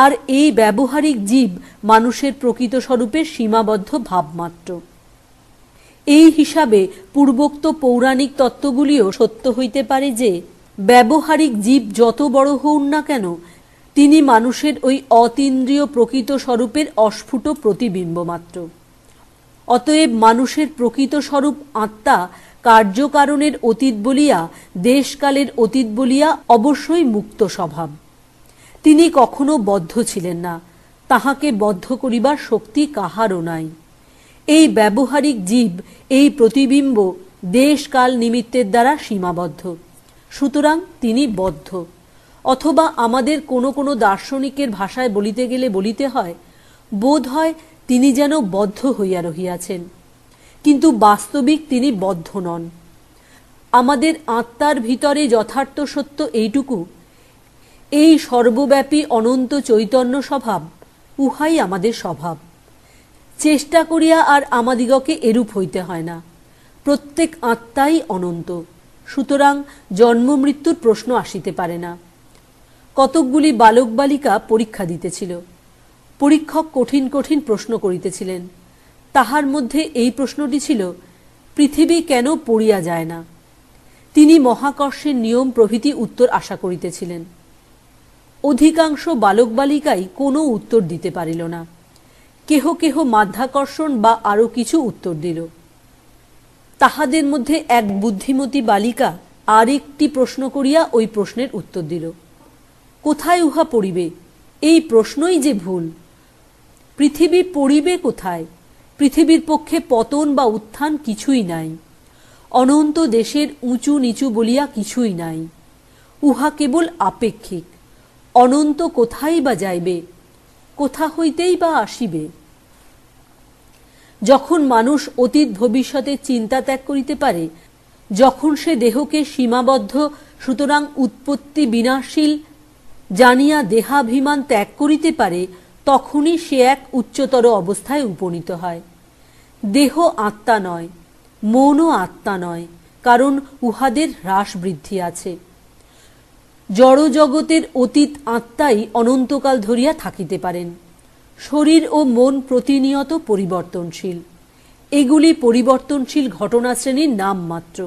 আর এই ব্যবহারিক জীব মানুষের প্রকৃত স্বরূপের সীমাবদ্ধ ভাবমাত্র। এই হিসাবে পূর্বোক্ত পৌরাণিক তত্ত্বগুলিও সত্য হইতে পারে যে ব্যবহারিক জীব যত বড় হউন না কেন, তিনি মানুষের ওই অতীন্দ্রিয় প্রকৃত স্বরূপের অস্ফুট প্রতিবিম্ব মাত্র। অতএব মানুষের প্রকৃত স্বরূপ আত্মা কার্যকারণের অতীত বলিয়া, দেশকালের অতীত বলিয়া অবশ্যই মুক্ত স্বভাব। তিনি কখনো বদ্ধ ছিলেন না, তাহাকে বদ্ধ করিবার শক্তি কাহারও নাই। এই ব্যবহারিক জীব, এই প্রতিবিম্ব দেশ কাল নিমিত্তের দ্বারা সীমাবদ্ধ, সুতরাং তিনি বদ্ধ। অথবা আমাদের কোনো কোনো দার্শনিকের ভাষায় বলিতে গেলে বলিতে হয়, বোধ হয় তিনি যেন বদ্ধ হইয়া রহিয়াছেন, কিন্তু বাস্তবিক তিনি বদ্ধ নন। আমাদের আত্মার ভিতরে যথার্থ সত্য এইটুকু, এই সর্বব্যাপী অনন্ত চৈতন্য স্বভাব, উহাই আমাদের স্বভাব। চেষ্টা করিয়া আর আমাদিগকে এরূপ হইতে হয় না। প্রত্যেক আত্মাই অনন্ত, সুতরাং জন্ম মৃত্যুর প্রশ্ন আসিতে পারে না। কতকগুলি বালক বালিকা পরীক্ষা দিতেছিল। পরীক্ষক কঠিন কঠিন প্রশ্ন করিতেছিলেন। তাহার মধ্যে এই প্রশ্নটি ছিল, পৃথিবী কেন পড়িয়া যায় না? তিনি মহাকর্ষের নিয়ম প্রভৃতি উত্তর আশা করিতেছিলেন। অধিকাংশ বালক বালিকাই কোনো উত্তর দিতে পারিল না। কেহ কেহ মাধ্যাকর্ষণ বা আরো কিছু উত্তর দিল। তাহাদের মধ্যে এক বুদ্ধিমতী বালিকা আর একটি প্রশ্ন করিয়া ওই প্রশ্নের উত্তর দিল। কোথায় উহা পড়িবে? এই প্রশ্নই যে ভুল। পৃথিবী পড়িবে কোথায়? পৃথিবীর পক্ষে পতন বা উত্থান কিছুই নাই। অনন্ত দেশের উঁচু নিচু বলিয়া কিছুই নাই। উহা কেবল আপেক্ষিক। অনন্ত কোথায় বা যাইবে? কোথা হইতেই বা আসিবে? যখন মানুষ অতীত ভবিষ্যতের চিন্তা ত্যাগ করিতে পারে, যখন সে দেহকে সীমাবদ্ধ, সুতরাং উৎপত্তি বিনাশশীল জানিয়া দেহাভিমান ত্যাগ করিতে পারে, তখনই সে এক উচ্চতর অবস্থায় উপনীত হয়। দেহ আত্মা নয়, মনও আত্মা নয়, কারণ উহাদের হ্রাস বৃদ্ধি আছে। জড় জগতের অতীত আত্মাই অনন্তকাল ধরিয়া থাকিতে পারেন। শরীর ও মন প্রতিনিয়ত পরিবর্তনশীল। এগুলি পরিবর্তনশীল ঘটনা শ্রেণীর নাম মাত্র।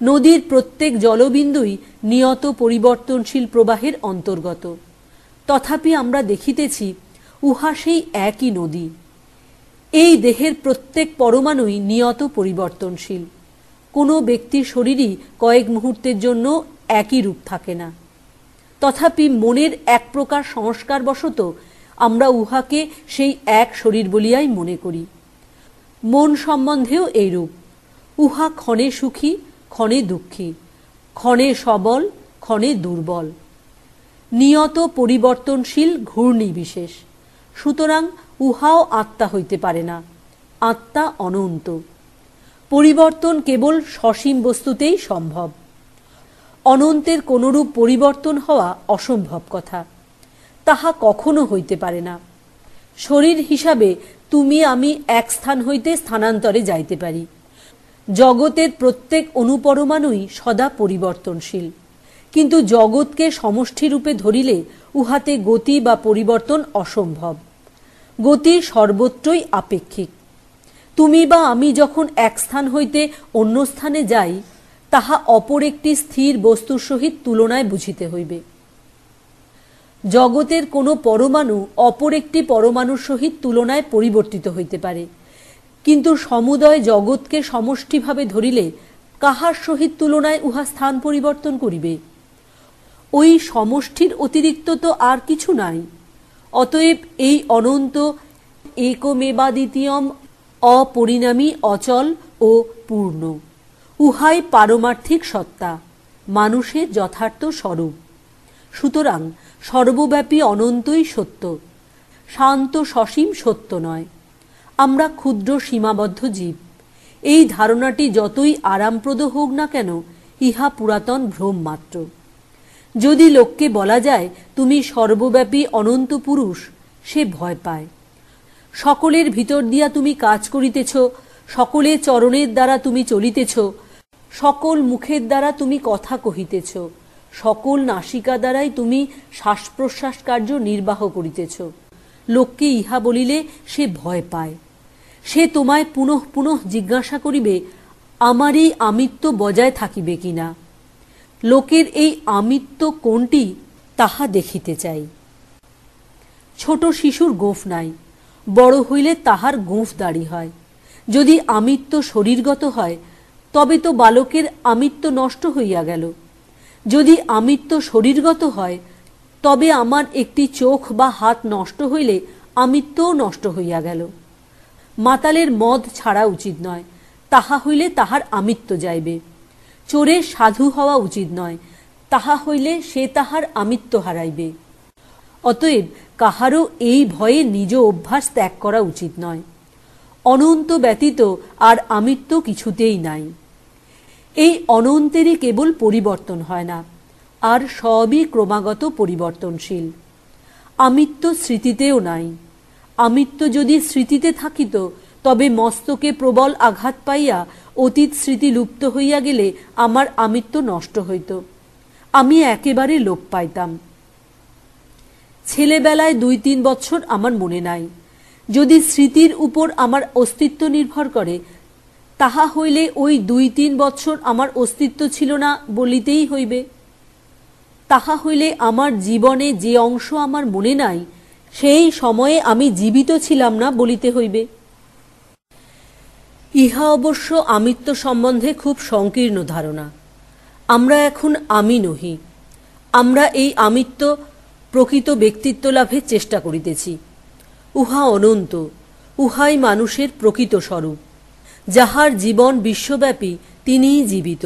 নদীর প্রত্যেক জলবিন্দুই নিয়ত পরিবর্তনশীল প্রবাহের অন্তর্গত। তথাপি আমরা দেখিতেছি উহা সেই একই নদী। এই দেহের প্রত্যেক পরমাণুই নিয়ত পরিবর্তনশীল। কোনো ব্যক্তির শরীরই কয়েক মুহূর্তের জন্য একই রূপ থাকে না। তথাপি মনের এক প্রকার সংস্কারবশত আমরা উহাকে সেই এক শরীর বলিয়াই মনে করি। মন সম্বন্ধেও এইরূপ। উহা ক্ষণে সুখী, ক্ষণে দুঃখী, ক্ষণে সবল, ক্ষণে দুর্বল, নিয়ত পরিবর্তনশীল ঘূর্ণি বিশেষ। সুতরাং উহাও আত্মা হইতে পারে না। আত্মা অনন্ত। পরিবর্তন কেবল সসীম বস্তুতেই সম্ভব। অনন্তের কোনরূপ পরিবর্তন হওয়া অসম্ভব কথা। তাহা কখনো হইতে পারে না। শরীর হিসাবে তুমি আমি এক স্থান হইতে স্থানান্তরে যাইতে পারি। জগতের প্রত্যেক অনুপরমাণুই সদা পরিবর্তনশীল, কিন্তু জগৎকে সমষ্টিরূপে ধরিলে উহাতে গতি বা পরিবর্তন অসম্ভব। গতি সর্বত্রই আপেক্ষিক। তুমি বা আমি যখন এক স্থান হইতে অন্য স্থানে যাই, তাহা অপর একটি স্থির বস্তুর সহিত তুলনায় বুঝিতে হইবে। জগতের কোনো পরমাণু অপর একটি পরমাণুর সহিত তুলনায় পরিবর্তিত হইতে পারে, কিন্তু সমুদয় জগৎকে সমষ্টিভাবে ধরিলে কাহার সহিত তুলনায় উহা স্থান পরিবর্তন করিবে? ওই সমষ্টির অতিরিক্ত তো আর কিছু নাই। অতএব এই অনন্ত একমেবাদ্বিতীয়ম, অপরিণামী, অচল ও পূর্ণ, উহাই পারমার্থিক সত্তা, মানুষের যথার্থ স্বরূপ। সুতরাং সর্বব্যাপী অনন্তই সত্য, শান্ত সসীম সত্য নয়। আমরা ক্ষুদ্র সীমাবদ্ধ জীব। এই ধারণাটি যতই আরামপ্রদ হোক না কেন, ইহা পুরাতন ভ্রম মাত্র। যদি লোককে বলা যায় তুমি সর্বব্যাপী অনন্ত পুরুষ, সে ভয় পায়। সকলের ভিতর দিয়া তুমি কাজ করিতেছ, সকলের চরণের দ্বারা তুমি চলিতেছ, সকল মুখের দ্বারা তুমি কথা কহিতেছ, সকল নাসিকা দ্বারাই তুমি শ্বাস প্রশ্বাস কার্য নির্বাহ করিতেছ। লোককে ইহা বলিলে সে ভয় পায়। সে তোমায় পুনঃ পুনঃ জিজ্ঞাসা করিবে, আমার এই আমিত্ব বজায় থাকিবে কিনা। লোকের এই আমিত্ব কোনটি তাহা দেখিতে চাই। ছোট শিশুর গোঁফ নাই, বড় হইলে তাহার গোঁফ দাড়ি হয়। যদি আমিত্ব শরীরগত হয় তবে তো বালকের আমিত্ব নষ্ট হইয়া গেল। যদি আমিত্ব শরীরগত হয় তবে আমার একটি চোখ বা হাত নষ্ট হইলে আমিত্বও নষ্ট হইয়া গেল। মাতালের মদ ছাড়া উচিত নয়, তাহা হইলে তাহার আমিত্ব যাইবে। চোরের সাধু হওয়া উচিত নয়, তাহা হইলে সে তাহার আমিত্ব হারাইবে। অতএব কাহারও এই ভয়ে নিজ অভ্যাস ত্যাগ করা উচিত নয়। অনন্ত ব্যতীত আর আমিত্ব কিছুতেই নাই। এই অনন্তেরই কেবল পরিবর্তন হয় না, আর সবই ক্রমাগত পরিবর্তনশীল। আমিত্ব স্মৃতিতেও নাই। আমিত্ব যদি স্মৃতিতে থাকিত তবে মস্তকে প্রবল আঘাত পাইয়া অতীত স্মৃতি লুপ্ত হইয়া গেলে আমার আমিত্ব নষ্ট হইত, আমি একেবারে লোপ পাইতাম। ছেলেবেলায় 2-3 বছর আমার মনে নাই। যদি স্মৃতির উপর আমার অস্তিত্ব নির্ভর করে তাহা হইলে ওই 2-3 বছর আমার অস্তিত্ব ছিল না বলিতেই হইবে। তাহা হইলে আমার জীবনে যে অংশ আমার মনে নাই সেই সময়ে আমি জীবিত ছিলাম না বলিতে হইবে। ইহা অবশ্য আমিত্ব সম্বন্ধে খুব সংকীর্ণ ধারণা। আমরা এখন আমি নহি। আমরা এই আমিত্ব প্রকৃত ব্যক্তিত্ব লাভের চেষ্টা করিতেছি। উহা অনন্ত, উহাই মানুষের প্রকৃত স্বরূপ। যাহার জীবন বিশ্বব্যাপী তিনিই জীবিত।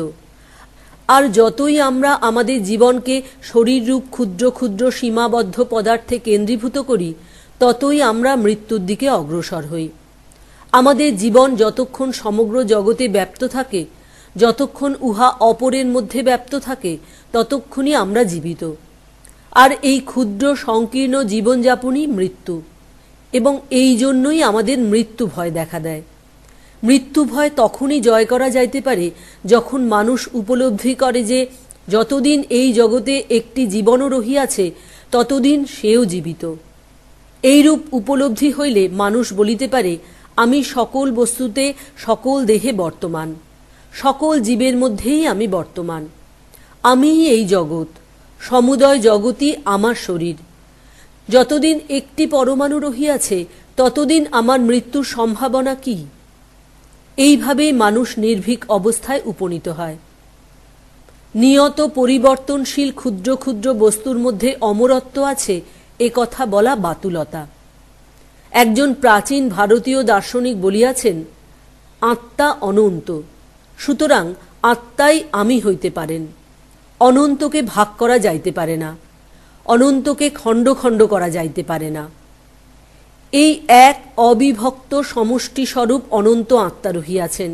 আর যতই আমরা আমাদের জীবনকে শরীররূপ ক্ষুদ্র ক্ষুদ্র সীমাবদ্ধ পদার্থে কেন্দ্রীভূত করি ততই আমরা মৃত্যুর দিকে অগ্রসর হই। আমাদের জীবন যতক্ষণ সমগ্র জগতে ব্যাপ্ত থাকে, যতক্ষণ উহা অপরের মধ্যে ব্যাপ্ত থাকে, ততক্ষণই আমরা জীবিত। আর এই ক্ষুদ্র সংকীর্ণ জীবনযাপনই মৃত্যু, এবং এই জন্যই আমাদের মৃত্যু ভয় দেখা দেয়। মৃত্যু ভয় তখনই জয় করা যাইতে পারে যখন মানুষ উপলব্ধি করে যে যতদিন এই জগতে একটি জীবনও রহিয়াছে ততদিন সেও জীবিত। এইরূপ উপলব্ধি হইলে মানুষ বলিতে পারে, আমি সকল বস্তুতে সকল দেহে বর্তমান, সকল জীবের মধ্যেই আমি বর্তমান। আমিই এই জগৎ, সমুদয় জগৎই আমার শরীর। যতদিন একটি পরমাণু রহিয়াছে ততদিন আমার মৃত্যুর সম্ভাবনা কি? এইভাবেই মানুষ নির্ভীক অবস্থায় উপনীত হয়। নিয়ত পরিবর্তনশীল ক্ষুদ্র ক্ষুদ্র বস্তুর মধ্যে অমরত্ব আছে, এ কথা বলা বাতুলতা। একজন প্রাচীন ভারতীয় দার্শনিক বলিয়াছেন, আত্মা অনন্ত, সুতরাং আত্মাই আমি হইতে পারেন। অনন্তকে ভাগ করা যাইতে পারে না, অনন্তকে খণ্ড খণ্ড করা যাইতে পারে না। এই এক অবিভক্ত সমষ্টি স্বরূপ অনন্ত আত্মা রহিয়াছেন।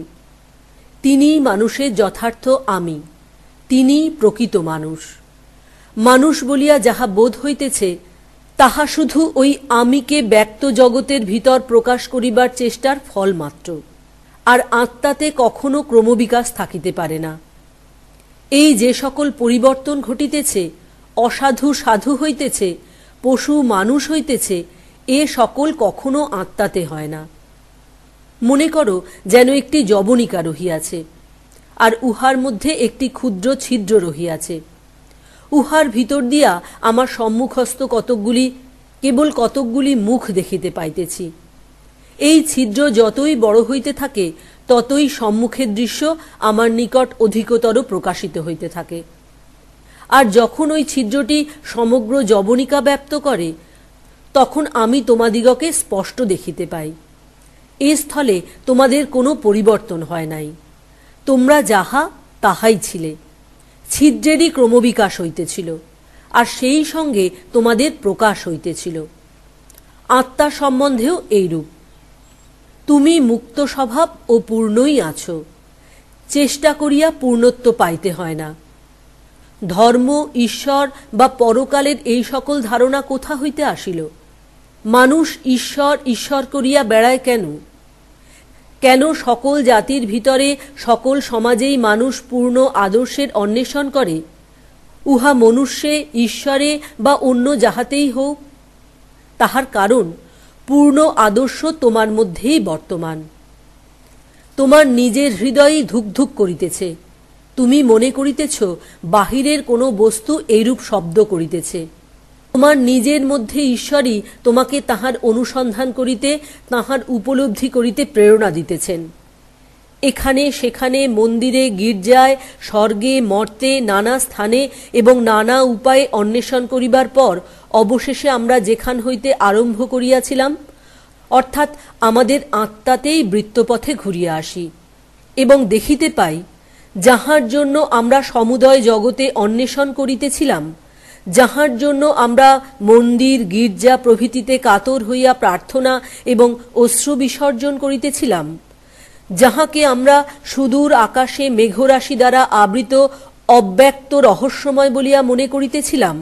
তিনিই মানুষের যথার্থ আমি, তিনিই প্রকৃত মানুষ। মানুষ বলিয়া যাহা বোধ হইতেছে তাহা শুধু ওই আমিকে ব্যক্ত জগতের ভিতর প্রকাশ করিবার চেষ্টার ফল মাত্র, আর আত্মাতে কখনো ক্রমবিকাশ থাকিতে পারে না। এই যে সকল পরিবর্তন ঘটিতেছে, অসাধু সাধু হইতেছে, পশু মানুষ হইতেছে, এ সকল কখনো আত্মাতে হয় না। মনে করো যেন একটি যবনিকা রহিয়াছে, আর উহার মধ্যে একটি ক্ষুদ্র ছিদ্র রহিয়াছে। উহার ভিতর দিয়া আমার সম্মুখস্থ কেবল কতকগুলি মুখ দেখিতে পাইতেছি। এই ছিদ্র যতই বড় হইতে থাকে ততই সম্মুখের দৃশ্য আমার নিকট অধিকতর প্রকাশিত হইতে থাকে। আর যখন ওই ছিদ্রটি সমগ্র যবনিকা ব্যাপ্ত করে তখন আমি তোমাদিগকে স্পষ্ট দেখিতে পাই। এ স্থলে তোমাদের কোনো পরিবর্তন হয় নাই, তোমরা যাহা তাহাই ছিলে। ছিদ্রেরই ক্রমবিকাশ হইতেছিল, আর সেই সঙ্গে তোমাদের প্রকাশ হইতেছিল। আত্মা সম্বন্ধেও এইরূপ। তুমি মুক্ত স্বভাব ও পূর্ণই আছো, চেষ্টা করিয়া পূর্ণত্ব পাইতে হয় না। ধর্ম, ঈশ্বর বা পরকালের এই সকল ধারণা কোথা হইতে আসিল? মানুষ ঈশ্বর ঈশ্বর করিয়া বেড়ায় কেন? কেন সকল জাতির ভিতরে সকল সমাজেই মানুষ পূর্ণ আদর্শের অন্বেষণ করে? উহা মনুষ্যে, ঈশ্বরে বা অন্য যাহাতেই হোক। তাহার কারণ পূর্ণ আদর্শ তোমার মধ্যেই বর্তমান। তোমার নিজের হৃদয়ই ধুকধুক করিতেছে। তুমি মনে করিতেছ বাহিরের কোনো বস্তু এইরূপ শব্দ করিতেছে। তোমার নিজের মধ্যে ঈশ্বরই তোমাকে তাহার অনুসন্ধান করিতে, তাহার উপলব্ধি করিতে প্রেরণা দিতেছেন। এখানে সেখানে, মন্দিরে, গির্জায়, স্বর্গে, মর্তে, নানা স্থানে এবং নানা উপায়ে অন্বেষণ করিবার পর অবশেষে আমরা যেখান হইতে আরম্ভ করিয়াছিলাম, অর্থাৎ আমাদের আত্মাতেই বৃত্তপথে ঘুরিয়া আসি এবং দেখিতে পাই, যাহার জন্য আমরা সমুদয় জগতে অন্বেষণ করিতেছিলাম, যাহার জন্য আমরা মন্দির, গির্জা প্রভৃতিতে কাতর হইয়া প্রার্থনা এবং অশ্রু বিসর্জন করিতেছিলাম, যাহাকে আমরা সুদূর আকাশে মেঘরাশি দ্বারা আবৃত অব্যক্ত রহস্যময় বলিয়া মনে করিতেছিলাম,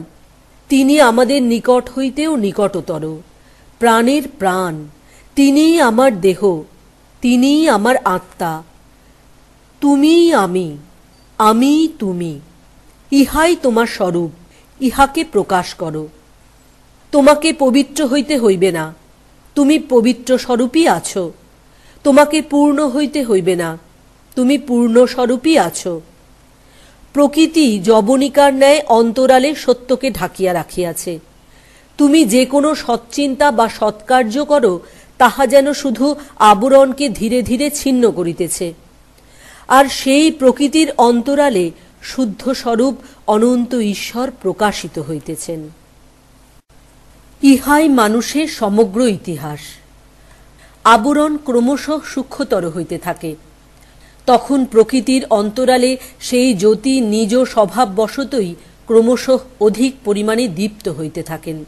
তিনি আমাদের নিকট হইতেও নিকটতর, প্রাণের প্রাণ। তিনিই আমার দেহ, তিনিই আমার আত্মা। তুমিই আমি, আমিই তুমি। ইহাই তোমার স্বরূপ, ইহাকে প্রকাশ করো। তোমাকে পবিত্র হইতে হইবে না, তুমি পবিত্র স্বরূপই আছো। তোমাকে পূর্ণ হইতে হইবে না, তুমি পূর্ণ স্বরূপই আছো। প্রকৃতি যবনিকার ন্যায় অন্তরালে সত্যকে ঢাকিয়া রাখিয়াছে। তুমি যে কোনো সৎচিন্তা বা সৎকার্য করো, তাহা যেন শুধু আবরণকে ধীরে ধীরে ছিন্ন করিতেছে। আর সেই প্রকৃতির অন্তরালে শুদ্ধ স্বরূপ অনন্ত ঈশ্বর প্রকাশিত হইতেছেন। ইহাই মানুষের সমগ্র ইতিহাস। আবরণ ক্রমশ সূক্ষ্মতর হইতে থাকে। তখন প্রকৃতির অন্তরালে সেই জ্যোতি নিজ স্বভাববশতই ক্রমশ অধিক পরিমাণে দীপ্ত হইতে থাকেন,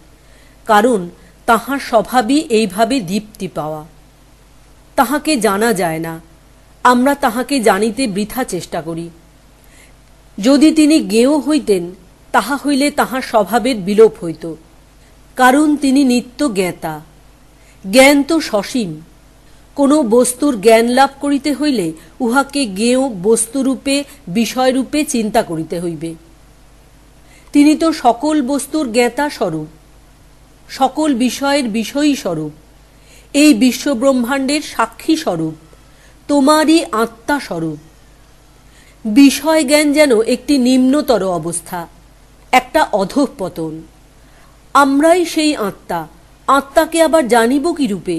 কারণ তাহার স্বভাবই এইভাবে দীপ্তি পাওয়া। তাহাকে জানা যায় না, আমরা তাহাকে জানিতে বৃথা চেষ্টা করি। যদি তিনি জ্ঞেয় হইতেন, তাহা হইলে তাহার স্বভাবের বিলোপ হইত, কারণ তিনি নিত্য জ্ঞাতা। জ্ঞান তো সসীম। কোনো বস্তুর জ্ঞান লাভ করিতে হইলে উহাকে জ্ঞেয় বস্তুরূপে, বিষয়রূপে চিন্তা করিতে হইবে। তিনি তো সকল বস্তুর জ্ঞাতা স্বরূপ, সকল বিষয়ের বিষয়ী স্বরূপ, এই বিশ্বব্রহ্মাণ্ডের সাক্ষী স্বরূপ, তোমারই আত্মা স্বরূপ। বিষয় জ্ঞান যেন একটি নিম্নতর অবস্থা, একটা অধঃপতন। আমরাই সেই আত্মা। আত্মাকে আবার জানিব কি রূপে?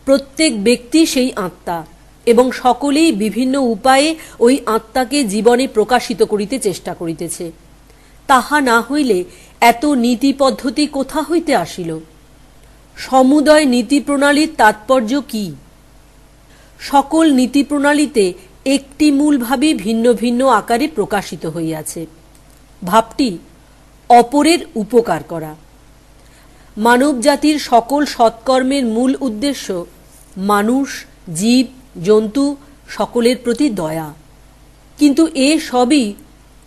প্রত্যেক ব্যক্তি সেই আত্মা এবং সকলেই বিভিন্ন উপায়ে ওই আত্মাকে জীবনে প্রকাশিত করিতে চেষ্টা করিতেছে। তাহা না হইলে এত নীতি পদ্ধতি কোথা হইতে আসিল? সমুদয় নীতি প্রণালীর তাৎপর্য কি? সকল নীতি প্রণালীতে একটি মূল ভাবই ভিন্ন ভিন্ন আকারে প্রকাশিত হইয়াছে। ভাবটি অপরের উপকার করা। মানব জাতির সকল সৎকর্মের মূল উদ্দেশ্য মানুষ, জীব, জন্তু সকলের প্রতি দয়া। কিন্তু এ সবই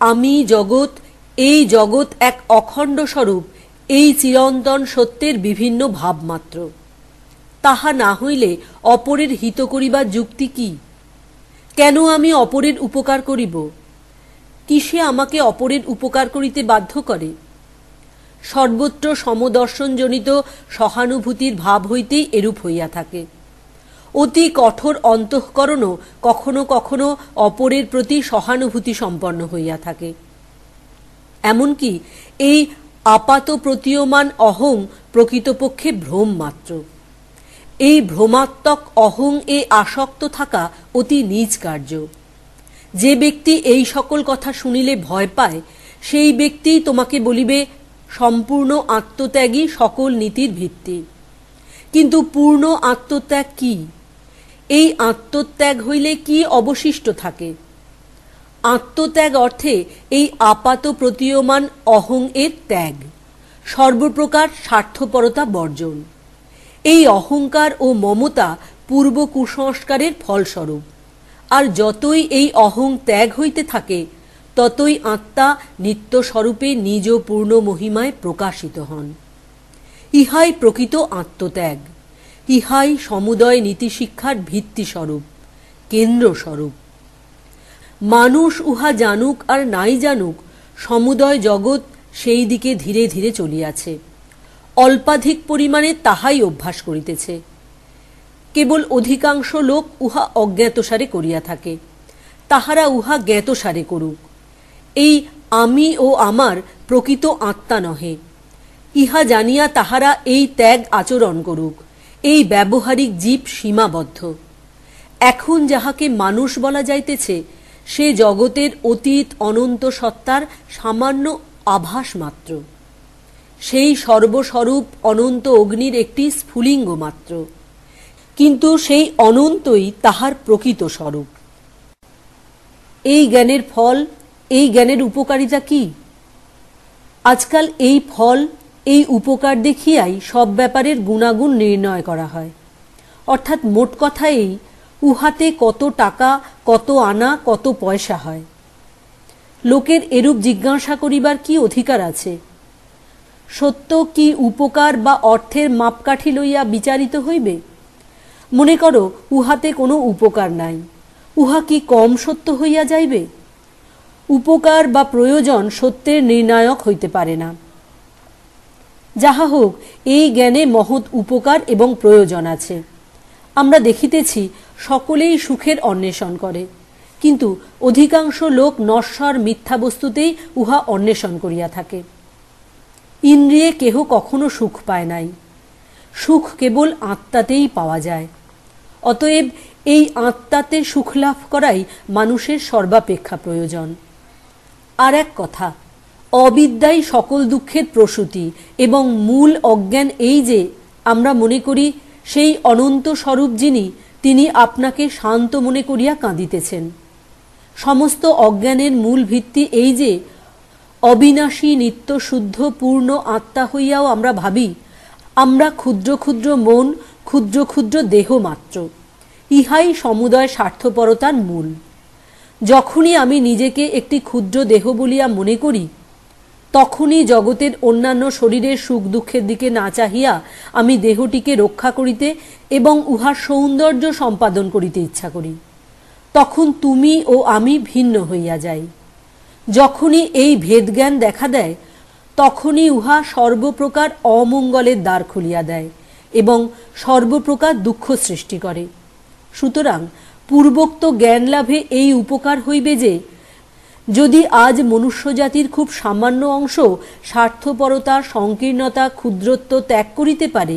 আমি জগৎ, এই জগৎ এক অখণ্ড স্বরূপ, এই চিরন্তন সত্যের বিভিন্ন ভাবমাত্র। তাহা না হইলে অপরের হিত করিবার যুক্তি কি? কেন আমি অপরের উপকার করিব? কিসে আমাকে অপরের উপকার করিতে বাধ্য করে? সর্বত্র সমদর্শনজনিত সহানুভূতির ভাব হইতেই এরূপ হইয়া থাকে। অতি কঠোর অন্তঃকরণও কখনো কখনো অপরের প্রতি সহানুভূতি সম্পন্ন হইয়া থাকে। এমনকি এই আপাত প্রতীয়মান অহং প্রকৃতপক্ষে ভ্রম মাত্র। এই ভ্রমাত্মক অহং এ আসক্ত থাকা অতি নীচ কার্য। যে ব্যক্তি এই সকল কথা শুনিলে ভয় পায়, সেই ব্যক্তি তোমাকে বলিবে সম্পূর্ণ আত্মত্যাগই সকল নীতির ভিত্তি। কিন্তু পূর্ণ আত্মত্যাগ কি? এই আত্মত্যাগ হইলে কি অবশিষ্ট থাকে? আত্মত্যাগ অর্থে এই আপাত প্রতীয়মান অহং এর ত্যাগ, সর্বপ্রকার স্বার্থপরতা বর্জন। এই অহংকার ও মমতা পূর্ব কুসংস্কারের ফলস্বরূপ। আর যতই এই অহং ত্যাগ হইতে থাকে, ততই আত্মা নিত্যস্বরূপে নিজ পূর্ণ মহিমায় প্রকাশিত হন। ইহাই প্রকৃত আত্মত্যাগ। ইহাই সমুদয় নীতিশিক্ষার ভিত্তিস্বরূপ, কেন্দ্রস্বরূপ। মানুষ উহা জানুক আর নাই জানুক, সমুদয় জগৎ সেই দিকে ধীরে ধীরে চলিয়াছে। অল্পাধিক পরিমাণে তাহাই অভ্যাস করিতেছে। কেবল অধিকাংশ লোক উহা অজ্ঞাতসারে করিয়া থাকে। তাহারা উহা জ্ঞাতসারে করুক। এই আমি ও আমার প্রকৃত আত্মা নহে, ইহা জানিয়া তাহারা এই ত্যাগ আচরণ করুক। এই ব্যবহারিক জীব সীমাবদ্ধ। এখন যাহাকে মানুষ বলা যাইতেছে, সে জগতের অতীত অনন্ত সত্তার সামান্য আভাস মাত্র। সেই সর্বস্বরূপ অনন্ত অগ্নির একটি স্ফুলিঙ্গ মাত্র, কিন্তু সেই অনন্তই তাহার প্রকৃত স্বরূপ। এই জ্ঞানের ফল, এই জ্ঞানের উপকারিতা কি? আজকাল এই ফল, এই উপকার দেখিয়াই সব ব্যাপারের গুণাগুণ নির্ণয় করা হয়। অর্থাৎ মোট কথা এই, উহাতে কত টাকা, কত আনা, কত পয়সা হয়। লোকের এরূপ জিজ্ঞাসা করিবার কি অধিকার আছে? সত্য কি উপকার বা অর্থের মাপকাঠি লইয়া বিচারিত হইবে? মনে করো উহাতে কোনো উপকার নাই, উহা কি কম সত্য হইয়া যাইবে? উপকার বা প্রয়োজন সত্যের নির্ণায়ক হইতে পারে না। যাহা হোক, এই জ্ঞানে মহৎ উপকার এবং প্রয়োজন আছে। আমরা দেখিতেছি সকলেই সুখের অন্বেষণ করে, কিন্তু অধিকাংশ লোক নশ্বর মিথ্যা বস্তুতেই উহা অন্বেষণ করিয়া থাকে। ইন্দ্রিয়ে কেহ কখনো সুখ পায় নাই। সুখ কেবল আত্মাতেই পাওয়া যায়। অতএব এই আত্মাতে সুখ লাভ করাই মানুষের সর্বাপেক্ষা প্রয়োজন। আর এক কথা, অবিদ্যাই সকল দুঃখের প্রসূতি এবং মূল অজ্ঞান এই যে আমরা মনে করি সেই অনন্ত স্বরূপ যিনি, তিনি আপনাকে শান্ত মনে করিয়া কাঁদিতেছেন। সমস্ত অজ্ঞানের মূল ভিত্তি এই যে অবিনাশী নিত্য শুদ্ধ পূর্ণ আত্মা হইয়াও আমরা ভাবি আমরা ক্ষুদ্র ক্ষুদ্র মন, ক্ষুদ্র ক্ষুদ্র দেহ মাত্র। ইহাই সমুদয় স্বার্থপরতার মূল। যখনই আমি নিজেকে একটি ক্ষুদ্র দেহ বলিয়া মনে করি, তখনই জগতের অন্যান্য শরীরের সুখ দুঃখের দিকে না চাহিয়া আমি দেহটিকে রক্ষা করিতে এবং উহার সৌন্দর্য সম্পাদন করিতে ইচ্ছা করি। তখন তুমি ও আমি ভিন্ন হইয়া যাই। যখনই এই ভেদজ্ঞান দেখা দেয়, তখনই উহা সর্বপ্রকার অমঙ্গলের দ্বার খুলিয়া দেয় এবং সর্বপ্রকার দুঃখ সৃষ্টি করে। সুতরাং পূর্বোক্ত জ্ঞান লাভে এই উপকার হইবে যে, যদি আজ মনুষ্যজাতির খুব সামান্য অংশ স্বার্থপরতা, সংকীর্ণতা, ক্ষুদ্রত্ব ত্যাগ করিতে পারে,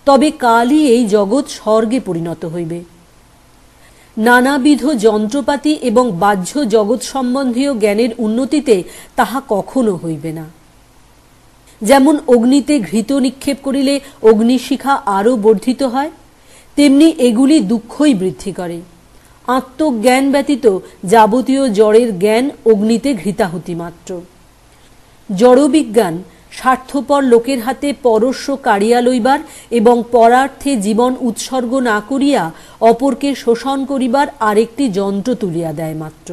তবে কালই এই জগৎ স্বর্গে পরিণত হইবে। নানাবিধ যন্ত্রপাতি এবং বাহ্য জগৎ সম্বন্ধীয় জ্ঞানের উন্নতিতে তাহা কখনো হইবে না। যেমন অগ্নিতে ঘৃত নিক্ষেপ করিলে অগ্নিশিখা আরও বর্ধিত হয়, তেমনি এগুলি দুঃখই বৃদ্ধি করে। আত্মজ্ঞান ব্যতীত যাবতীয় জড়ের জ্ঞান অগ্নিতে ঘৃতাহুতি মাত্র। জড়বিজ্ঞান স্বার্থপর লোকের হাতে পরশ্য কাড়িয়া লইবার এবং পরার্থে জীবন উৎসর্গ না করিয়া অপরকে শোষণ করিবার আরেকটি যন্ত্র তুলিয়া দেয় মাত্র।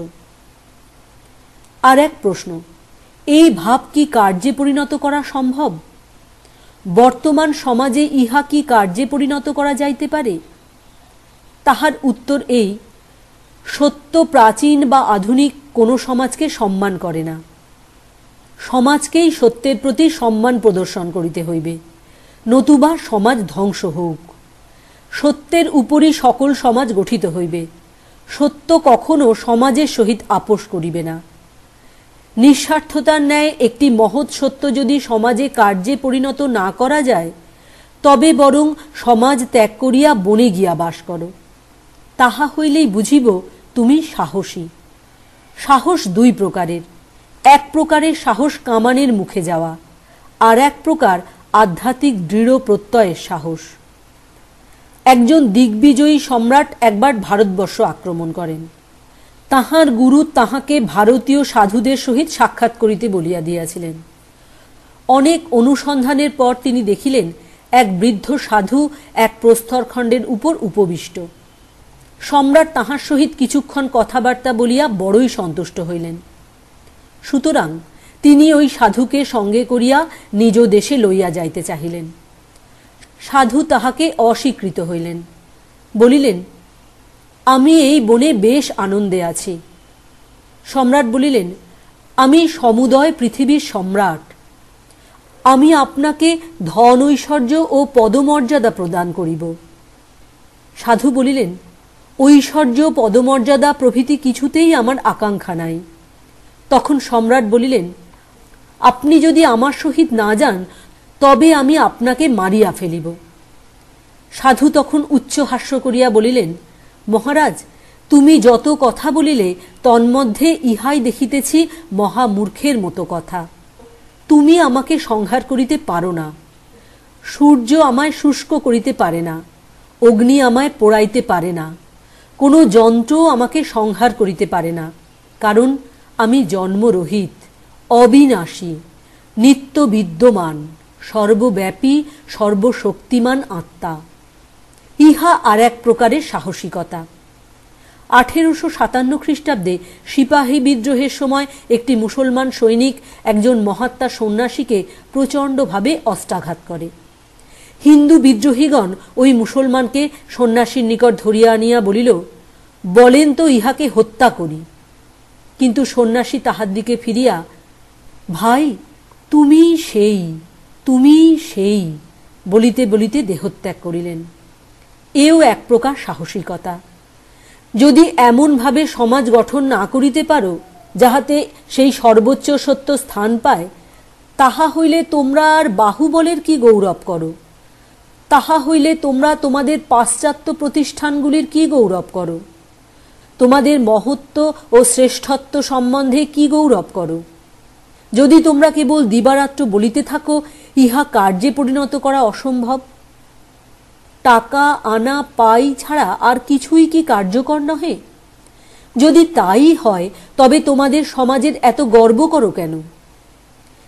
আর এক প্রশ্ন, এই ভাব কি কার্যে পরিণত করা সম্ভব? বর্তমান সমাজে ইহা কি কার্যে পরিণত করা যাইতে পারে? তাহার উত্তর এই, সত্য প্রাচীন বা আধুনিক কোনো সমাজকে সম্মান করে না। সমাজকেই সত্যের প্রতি সম্মান প্রদর্শন করিতে হইবে, নতুবা সমাজ ধ্বংস হোক। সত্যের উপরই সকল সমাজ গঠিত হইবে। সত্য কখনো সমাজের সহিত আপোষ করিবে না। নিঃস্বার্থতার ন্যায় একটি মহৎ সত্য যদি সমাজে কার্যে পরিণত না করা যায়, তবে বরং সমাজ ত্যাগ করিয়া বনে গিয়া বাস করো। তাহা হইলেই বুঝিব তুমি সাহসী। সাহস দুই প্রকারের। এক প্রকারের সাহস কামানের মুখে যাওয়া, আর এক প্রকার আধ্যাত্মিক দৃঢ় প্রত্যয়ের সাহস। একজন দিগ্বিজয়ী সম্রাট একবার ভারতবর্ষ আক্রমণ করেন। তাহার গুরু তাহাকে ভারতীয় সাধুদের সহিত সাক্ষাৎ করিতে বলিয়া দিয়াছিলেন। অনেক অনুসন্ধানের পর তিনি দেখিলেন এক বৃদ্ধ সাধু এক প্রস্তরখণ্ডের উপর উপবিষ্ট। সম্রাট তাহার সহিত কিছুক্ষণ কথাবার্তা বলিয়া বড়ই সন্তুষ্ট হইলেন। সুতরাং তিনি ওই সাধুকে সঙ্গে করিয়া নিজ দেশে লইয়া যাইতে চাহিলেন। সাধু তাহাকে অস্বীকৃত হইলেন, বলিলেন, আমি এই বনে বেশ আনন্দে আছি। সম্রাট বলিলেন, আমি সমুদয় পৃথিবীর সম্রাট। আমি আপনাকে ধন ঐশ্বর্য ও পদমর্যাদা প্রদান করিব। সাধু বলিলেন, ঐশ্বর্য পদমর্যাদা প্রভৃতি কিছুতেই আমার আকাঙ্ক্ষা নাই। তখন সম্রাট বলিলেন, আপনি যদি আমার সহিত না যান তবে আমি আপনাকে মারিয়া ফেলিব। সাধু তখন উচ্চ হাস্য করিয়া বলিলেন, মহারাজ, তুমি যত কথা বলিলে তন্মধ্যে ইহাই দেখিতেছি মহামূর্খের মতো কথা। তুমি আমাকে সংহার করিতে পারো না। সূর্য আমায় শুষ্ক করিতে পারে না, অগ্নি আমায় পোড়াইতে পারে না, কোনো যন্ত্র আমাকে সংহার করিতে পারে না, কারণ আমি জন্মরহিত, অবিনাশী, নিত্য বিদ্যমান, সর্বব্যাপী, সর্বশক্তিমান আত্মা। ইহা আর এক প্রকারের সাহসিকতা। 1857 খ্রিস্টাব্দে সিপাহী বিদ্রোহের সময় একটি মুসলমান সৈনিক একজন মহাত্মা সন্ন্যাসীকে প্রচণ্ডভাবে অস্ত্রাঘাত করে। হিন্দু বিদ্রোহীগণ ওই মুসলমানকে সন্ন্যাসীর নিকট ধরিয়া আনিয়া বলিল, বলেন তো ইহাকে হত্যা করি। কিন্তু সন্ন্যাসী তাহার দিকে ফিরিয়া, ভাই, তুমি সেই, তুমি সেই বলিতে বলিতে দেহত্যাগ করিলেন। এও এক প্রকার সাহসিকতা। যদি এমনভাবে সমাজ গঠন না করিতে পারো যাহাতে সেই সর্বোচ্চ সত্য স্থান পায়, তাহা হইলে তোমরা আর বাহুবলের কি গৌরব করো? তাহা হইলে তোমরা তোমাদের পাশ্চাত্য প্রতিষ্ঠানগুলির কি গৌরব করো? তোমাদের মহত্ব ও শ্রেষ্ঠত্ব সম্বন্ধে কি গৌরব করো? যদি তোমরা কেবল দিবারাত্র বলিতে থাকো ইহা কার্যে পরিণত করা অসম্ভব, টাকা আনা পাই ছাড়া আর কিছুই কি কার্যকর নহে? যদি তাই হয় তবে তোমাদের সমাজের এত গর্ব করো কেন?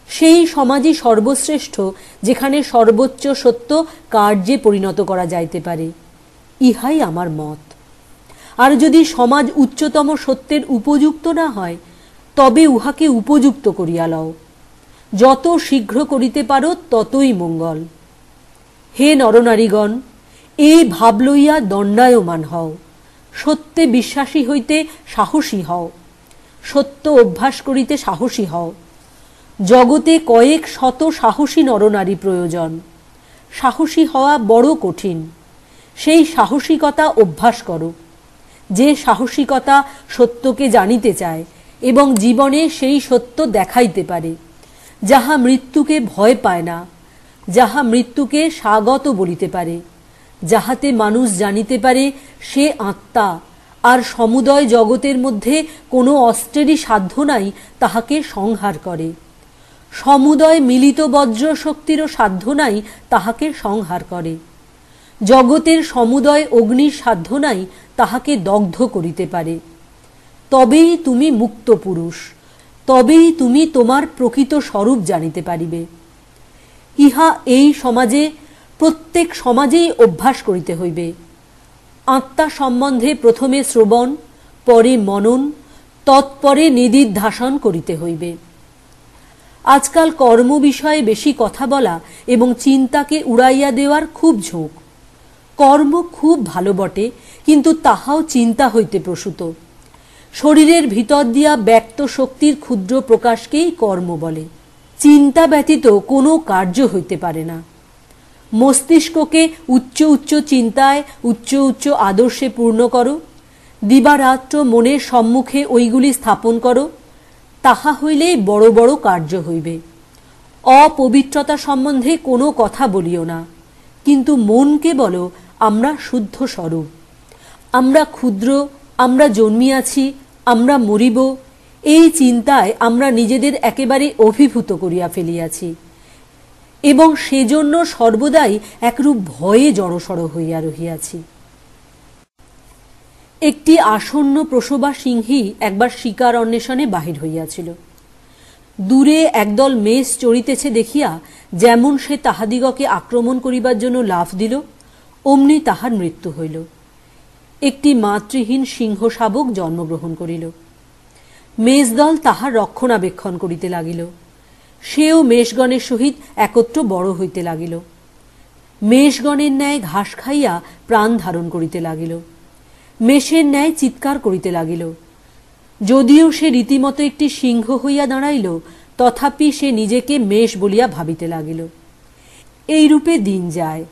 সেই সমাজই সর্বশ্রেষ্ঠ যেখানে সর্বোচ্চ সত্য কার্যে পরিণত করা যাইতে পারে। ইহাই আমার মত। আর যদি সমাজ উচ্চতম সত্যের উপযুক্ত না হয় তবে উহাকে উপযুক্ত করিয়া লও। যত শীঘ্র করিতে পারো ততই মঙ্গল। হে নরনারীগণ, এই ভাব লইয়া দণ্ডায়মান হও। সত্যে বিশ্বাসী হইতে সাহসী হও। সত্য অভ্যাস করিতে সাহসী হও। জগতে কয়েক শত সাহসী নরনারী প্রয়োজন। সাহসী হওয়া বড় কঠিন। সেই সাহসিকতা অভ্যাস করো। যে সাহসিকতা সত্যকে জানিতে চায় এবং জীবনে সেই সত্য দেখাইতে পারে, যাহা মৃত্যুকে ভয় পায় না, যাহা মৃত্যুকে স্বাগত বলিতে পারে, যাহাতে মানুষ জানিতে পারে সে আত্মা, আর সমুদয় জগতের মধ্যে কোনো অস্ত্রেরই সাধ্য নাই তাহাকে সংহার করে, সমুদয় মিলিত বজ্র শক্তিরও সাধ্য নাই তাহাকে সংহার করে, জগতের সমুদয় অগ্নির সাধ্য নাই তাহাকে দগ্ধ করিতে পারে। তবেই তুমি মুক্ত পুরুষ, তবেই তুমি তোমার প্রকৃত স্বরূপ জানিতে পারিবে। ইহা এই সমাজে, প্রত্যেক সমাজেই অভ্যাস করিতে হইবে। আত্মা সম্বন্ধে প্রথমে শ্রবণ, পরে মনন, তৎপরে নিদিধ্যাসন করিতে হইবে। আজকাল কর্ম বিষয়ে বেশি কথা বলা এবং চিন্তাকে উড়াইয়া দেওয়ার খুব ঝোঁক। কর্ম খুব ভালো বটে, কিন্তু তাহাও চিন্তা হইতে প্রসূত। শরীরের ভিতর দিয়া ব্যক্ত শক্তির ক্ষুদ্র প্রকাশকেই কর্ম বলে। চিন্তা ব্যতীত কোনো কার্য হইতে পারে না। মস্তিষ্ককে উচ্চ উচ্চ চিন্তায়, উচ্চ উচ্চ আদর্শে পূর্ণ করো। দিবারাত্র মনের সম্মুখে ওইগুলি স্থাপন করো। তাহা হইলেই বড় বড় কার্য হইবে। অপবিত্রতা সম্বন্ধে কোনো কথা বলিও না, কিন্তু মনকে বলো আমরা শুদ্ধ স্বরূপ, আমরা ক্ষুদ্র, আমরা জন্মিয়াছি, আমরা মরিব। এই চিন্তায় আমরা নিজেদের একেবারে অভিভূত করিয়া ফেলিয়াছি এবং সেজন্য সর্বদাই একরূপ ভয়ে জড়সড় হইয়া রহিয়াছি। একটি আসন্ন প্রসবা সিংহী একবার শিকার অন্বেষণে বাহির হইয়াছিল। দূরে একদল মেষ চড়িতেছে দেখিয়া যেমন সে তাহাদিগকে আক্রমণ করিবার জন্য লাফ দিল, অমনি তাহার মৃত্যু হইল। একটি মাতৃহীন সিংহ শাবক জন্মগ্রহণ করিল। মেষদল তাহার রক্ষণাবেক্ষণ করিতে লাগিল। সেও মেষগণের সহিত একত্র বড় হইতে লাগিল। মেষগণের ন্যায় ঘাস খাইয়া প্রাণ ধারণ করিতে লাগিল। মেষের ন্যায় চিৎকার করিতে লাগিল। যদিও সে রীতিমতো একটি সিংহ হইয়া দাঁড়াইল, তথাপি সে নিজেকে মেষ বলিয়া ভাবিতে লাগিল। এইরূপে দিন যায়।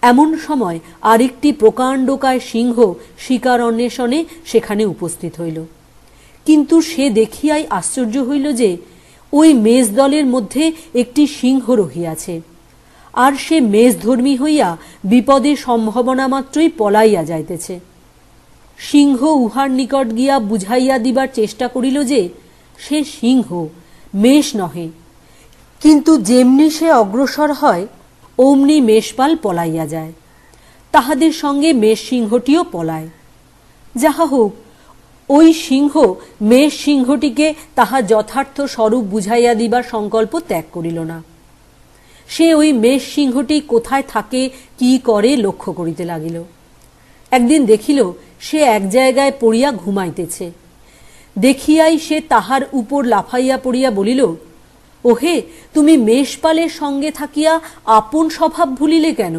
এমন সময় আরেকটি প্রকাণ্ডকায় সিংহ শিকার অন্বেষণে সেখানে উপস্থিত হইল। কিন্তু সে দেখিয়াই আশ্চর্য হইল যে ওই মেষ দলের মধ্যে একটি সিংহ রহিয়াছে, আর সে মেষধর্মী হইয়া বিপদের সম্ভাবনা মাত্রই পলাইয়া যাইতেছে। সিংহ উহার নিকট গিয়া বুঝাইয়া দিবার চেষ্টা করিল যে সে সিংহ, মেষ নহে। কিন্তু যেমনি সে অগ্রসর হয় অমনি মেষপাল পলাইয়া যায়। তাহাদের সঙ্গে মেষ সিংহটিও পলায়। যাহা হোক, ওই সিংহ মেষ সিংহটিকে তাহা যথার্থ স্বরূপ বুঝাইয়া দিবার সংকল্প ত্যাগ করিল না। সে ওই মেষ সিংহটি কোথায় থাকে, কি করে লক্ষ্য করিতে লাগিল। একদিন দেখিল সে এক জায়গায় পড়িয়া ঘুমাইতেছে। দেখিয়াই সে তাহার উপর লাফাইয়া পড়িয়া বলিল, ওহে, তুমি মেষপালের সঙ্গে থাকিয়া আপন স্বভাব ভুলিলে কেন?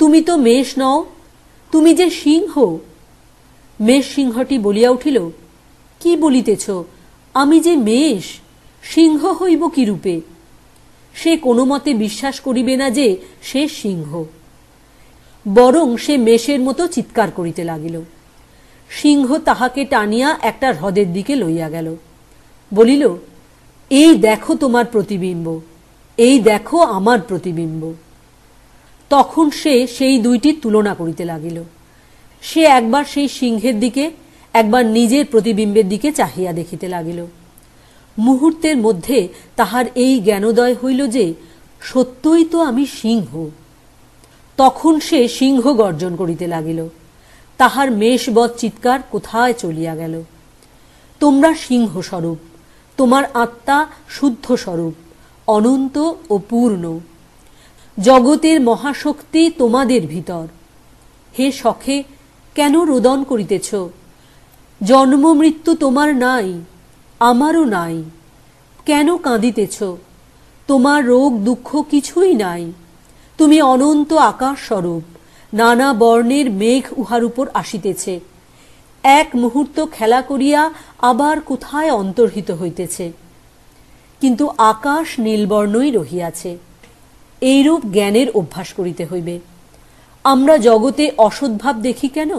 তুমি তো মেষ নও, তুমি যে সিংহ। মেষ সিংহটি বলিয়া উঠিল, কি বলিতেছ? আমি যে মেষ, সিংহ হইব কি রূপে? সে কোনো মতে বিশ্বাস করিবে না যে সে সিংহ, বরং সে মেষের মতো চিৎকার করিতে লাগিল। সিংহ তাহাকে টানিয়া একটা হ্রদের দিকে লইয়া গেল। বলিল, এই দেখো তোমার প্রতিবিম্ব, এই দেখো আমার প্রতিবিম্ব। তখন সে সেই দুইটি তুলনা করিতে লাগিল। সে একবার সেই সিংহের দিকে, একবার নিজের প্রতিবিম্বের দিকে চাহিয়া দেখিতে লাগিল। মুহূর্তের মধ্যে তাহার এই জ্ঞানোদয় হইল যে সত্যই তো আমি সিংহ। তখন সে সিংহ গর্জন করিতে লাগিল। তাহার মেষবৎ চিৎকার কোথায় চলিয়া গেল। তোমরা সিংহ স্বরূপ, তোমার আত্মা শুদ্ধ স্বরূপ, অনন্ত ও পূর্ণ। জগতের মহাশক্তি তোমাদের ভিতর। হে সখে, কেন রোদন করিতেছ? জন্ম মৃত্যু তোমার নাই, আমারও নাই। কেন কাঁদিতেছ? তোমার রোগ দুঃখ কিছুই নাই। তুমি অনন্ত আকাশ স্বরূপ, নানা বর্ণের মেঘ উহার উপর আসিতেছে, এক মুহূর্ত খেলা করিয়া আবার কোথায় অন্তর্হিত হইতেছে, কিন্তু আকাশ নীলবর্ণই রহিয়াছে। এইরূপ জ্ঞানের অভ্যাস করিতে হইবে। আমরা জগতে অসৎভাব দেখি কেন?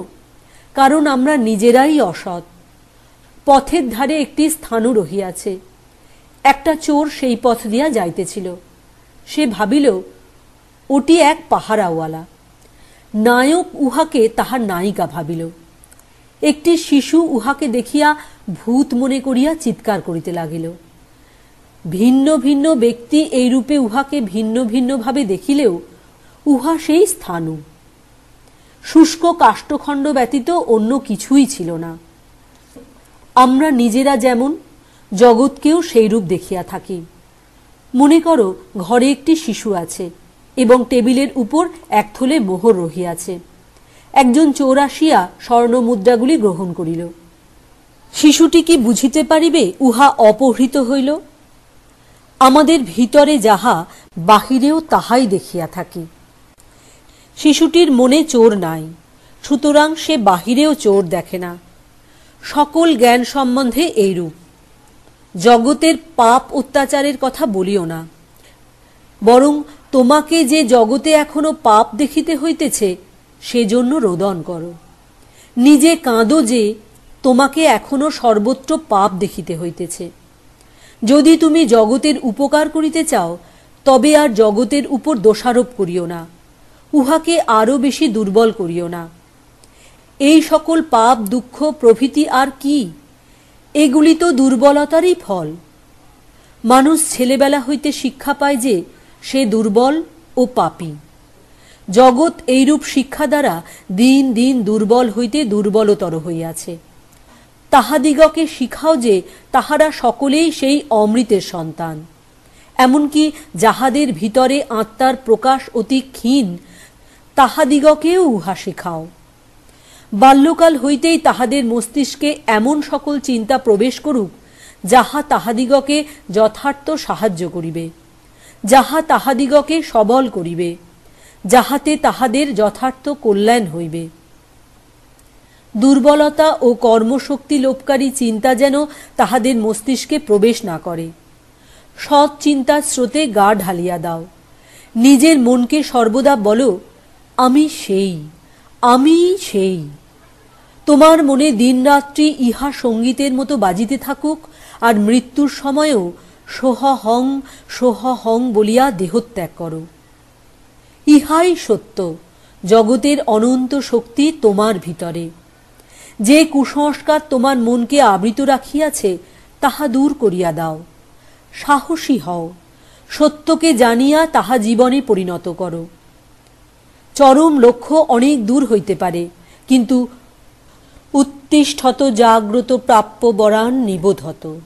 কারণ আমরা নিজেরাই অসৎ। পথের ধারে একটি স্থানও রহিয়াছে। একটা চোর সেই পথ দিয়া যাইতেছিল। সে ভাবিল ওটি এক পাহারাওয়ালা। নায়ক উহাকে তাহার নায়িকা ভাবিল। একটি শিশু উহাকে দেখিয়া ভূত মনে করিয়া চিৎকার করিতে লাগিল। ভিন্ন ভিন্ন ব্যক্তি এইরূপে উহাকে ভিন্ন ভিন্ন ভাবে দেখিলেও উহা সেই স্থানু। শুষ্ক কাষ্ঠখণ্ড ব্যতীত অন্য কিছুই ছিল না। আমরা নিজেরা যেমন জগৎকেও সেই রূপ দেখিয়া থাকি। মনে করো ঘরে একটি শিশু আছে এবং টেবিলের উপর এক থলে মোহর রহিয়াছে। একজন চোর আসিয়া স্বর্ণ মুদ্রাগুলি গ্রহণ করিল। শিশুটি কি বুঝিতে পারিবে উহা অপহৃত হইল? আমাদের ভিতরে যাহা, বাহিরেও তাহাই দেখিয়া থাকি। শিশুটির মনে চোর নাই, সুতরাং সে বাহিরেও চোর দেখে না। সকল জ্ঞান সম্বন্ধে এইরূপ। জগতের পাপ অত্যাচারের কথা বলিও না, বরং তোমাকে যে জগতে এখনো পাপ দেখিতে হইতেছে সেজন্য রোদন করো। নিজে কাঁদো যে তোমাকে এখনো সর্বত্র পাপ দেখিতে হইতেছে। যদি তুমি জগতের উপকার করিতে চাও, তবে আর জগতের উপর দোষারোপ করিও না, উহাকে আরো বেশি দুর্বল করিও না। এই সকল পাপ দুঃখ প্রভৃতি আর কি? এগুলি তো দুর্বলতারই ফল। মানুষ ছেলেবেলা হইতে শিক্ষা পায় যে সে দুর্বল ও পাপী। জগৎ এইরূপ শিক্ষা দ্বারা দিন দিন দুর্বল হইতে দুর্বলতর হইয়াছে। তাহাদিগকে শিখাও যে তাহারা সকলেই সেই অমৃতের সন্তান। এমনকি যাহাদের ভিতরে আত্মার প্রকাশ অতি ক্ষীণ, তাহাদিগকেও উহা শিখাও। বাল্যকাল হইতেই তাহাদের মস্তিষ্কে এমন সকল চিন্তা প্রবেশ করুক যাহা তাহাদিগকে যথার্থ সাহায্য করিবে, যাহা তাহাদিগকে সবল করিবে, যাহাতে তাহাদের যথার্থ কল্যাণ হইবে। দুর্বলতা ও কর্মশক্তি লোপকারী চিন্তা যেন তাহাদের মস্তিষ্কে প্রবেশ না করে। সৎ চিন্তার স্রোতে গা ঢালিয়া দাও। নিজের মনকে সর্বদা বলো, আমি সেই, আমি সেই। তোমার মনে দিনরাত্রি ইহা সঙ্গীতের মতো বাজিতে থাকুক, আর মৃত্যুর সময়ও সোহহং সোহহং বলিয়া দেহত্যাগ করো। ইহাই সত্য, জগতের অনন্ত শক্তি তোমার ভিতরে। যে কুসংস্কার তোমার মনকে আবৃত রাখিয়াছে তাহা দূর করিয়া দাও। সাহসী হও, সত্যকে জানিয়া তাহা জীবনে পরিণত করো। চরম লক্ষ্য অনেক দূর হইতে পারে, কিন্তু উত্তিষ্ঠত জাগ্রত প্রাপ্য বরান নিবোধত।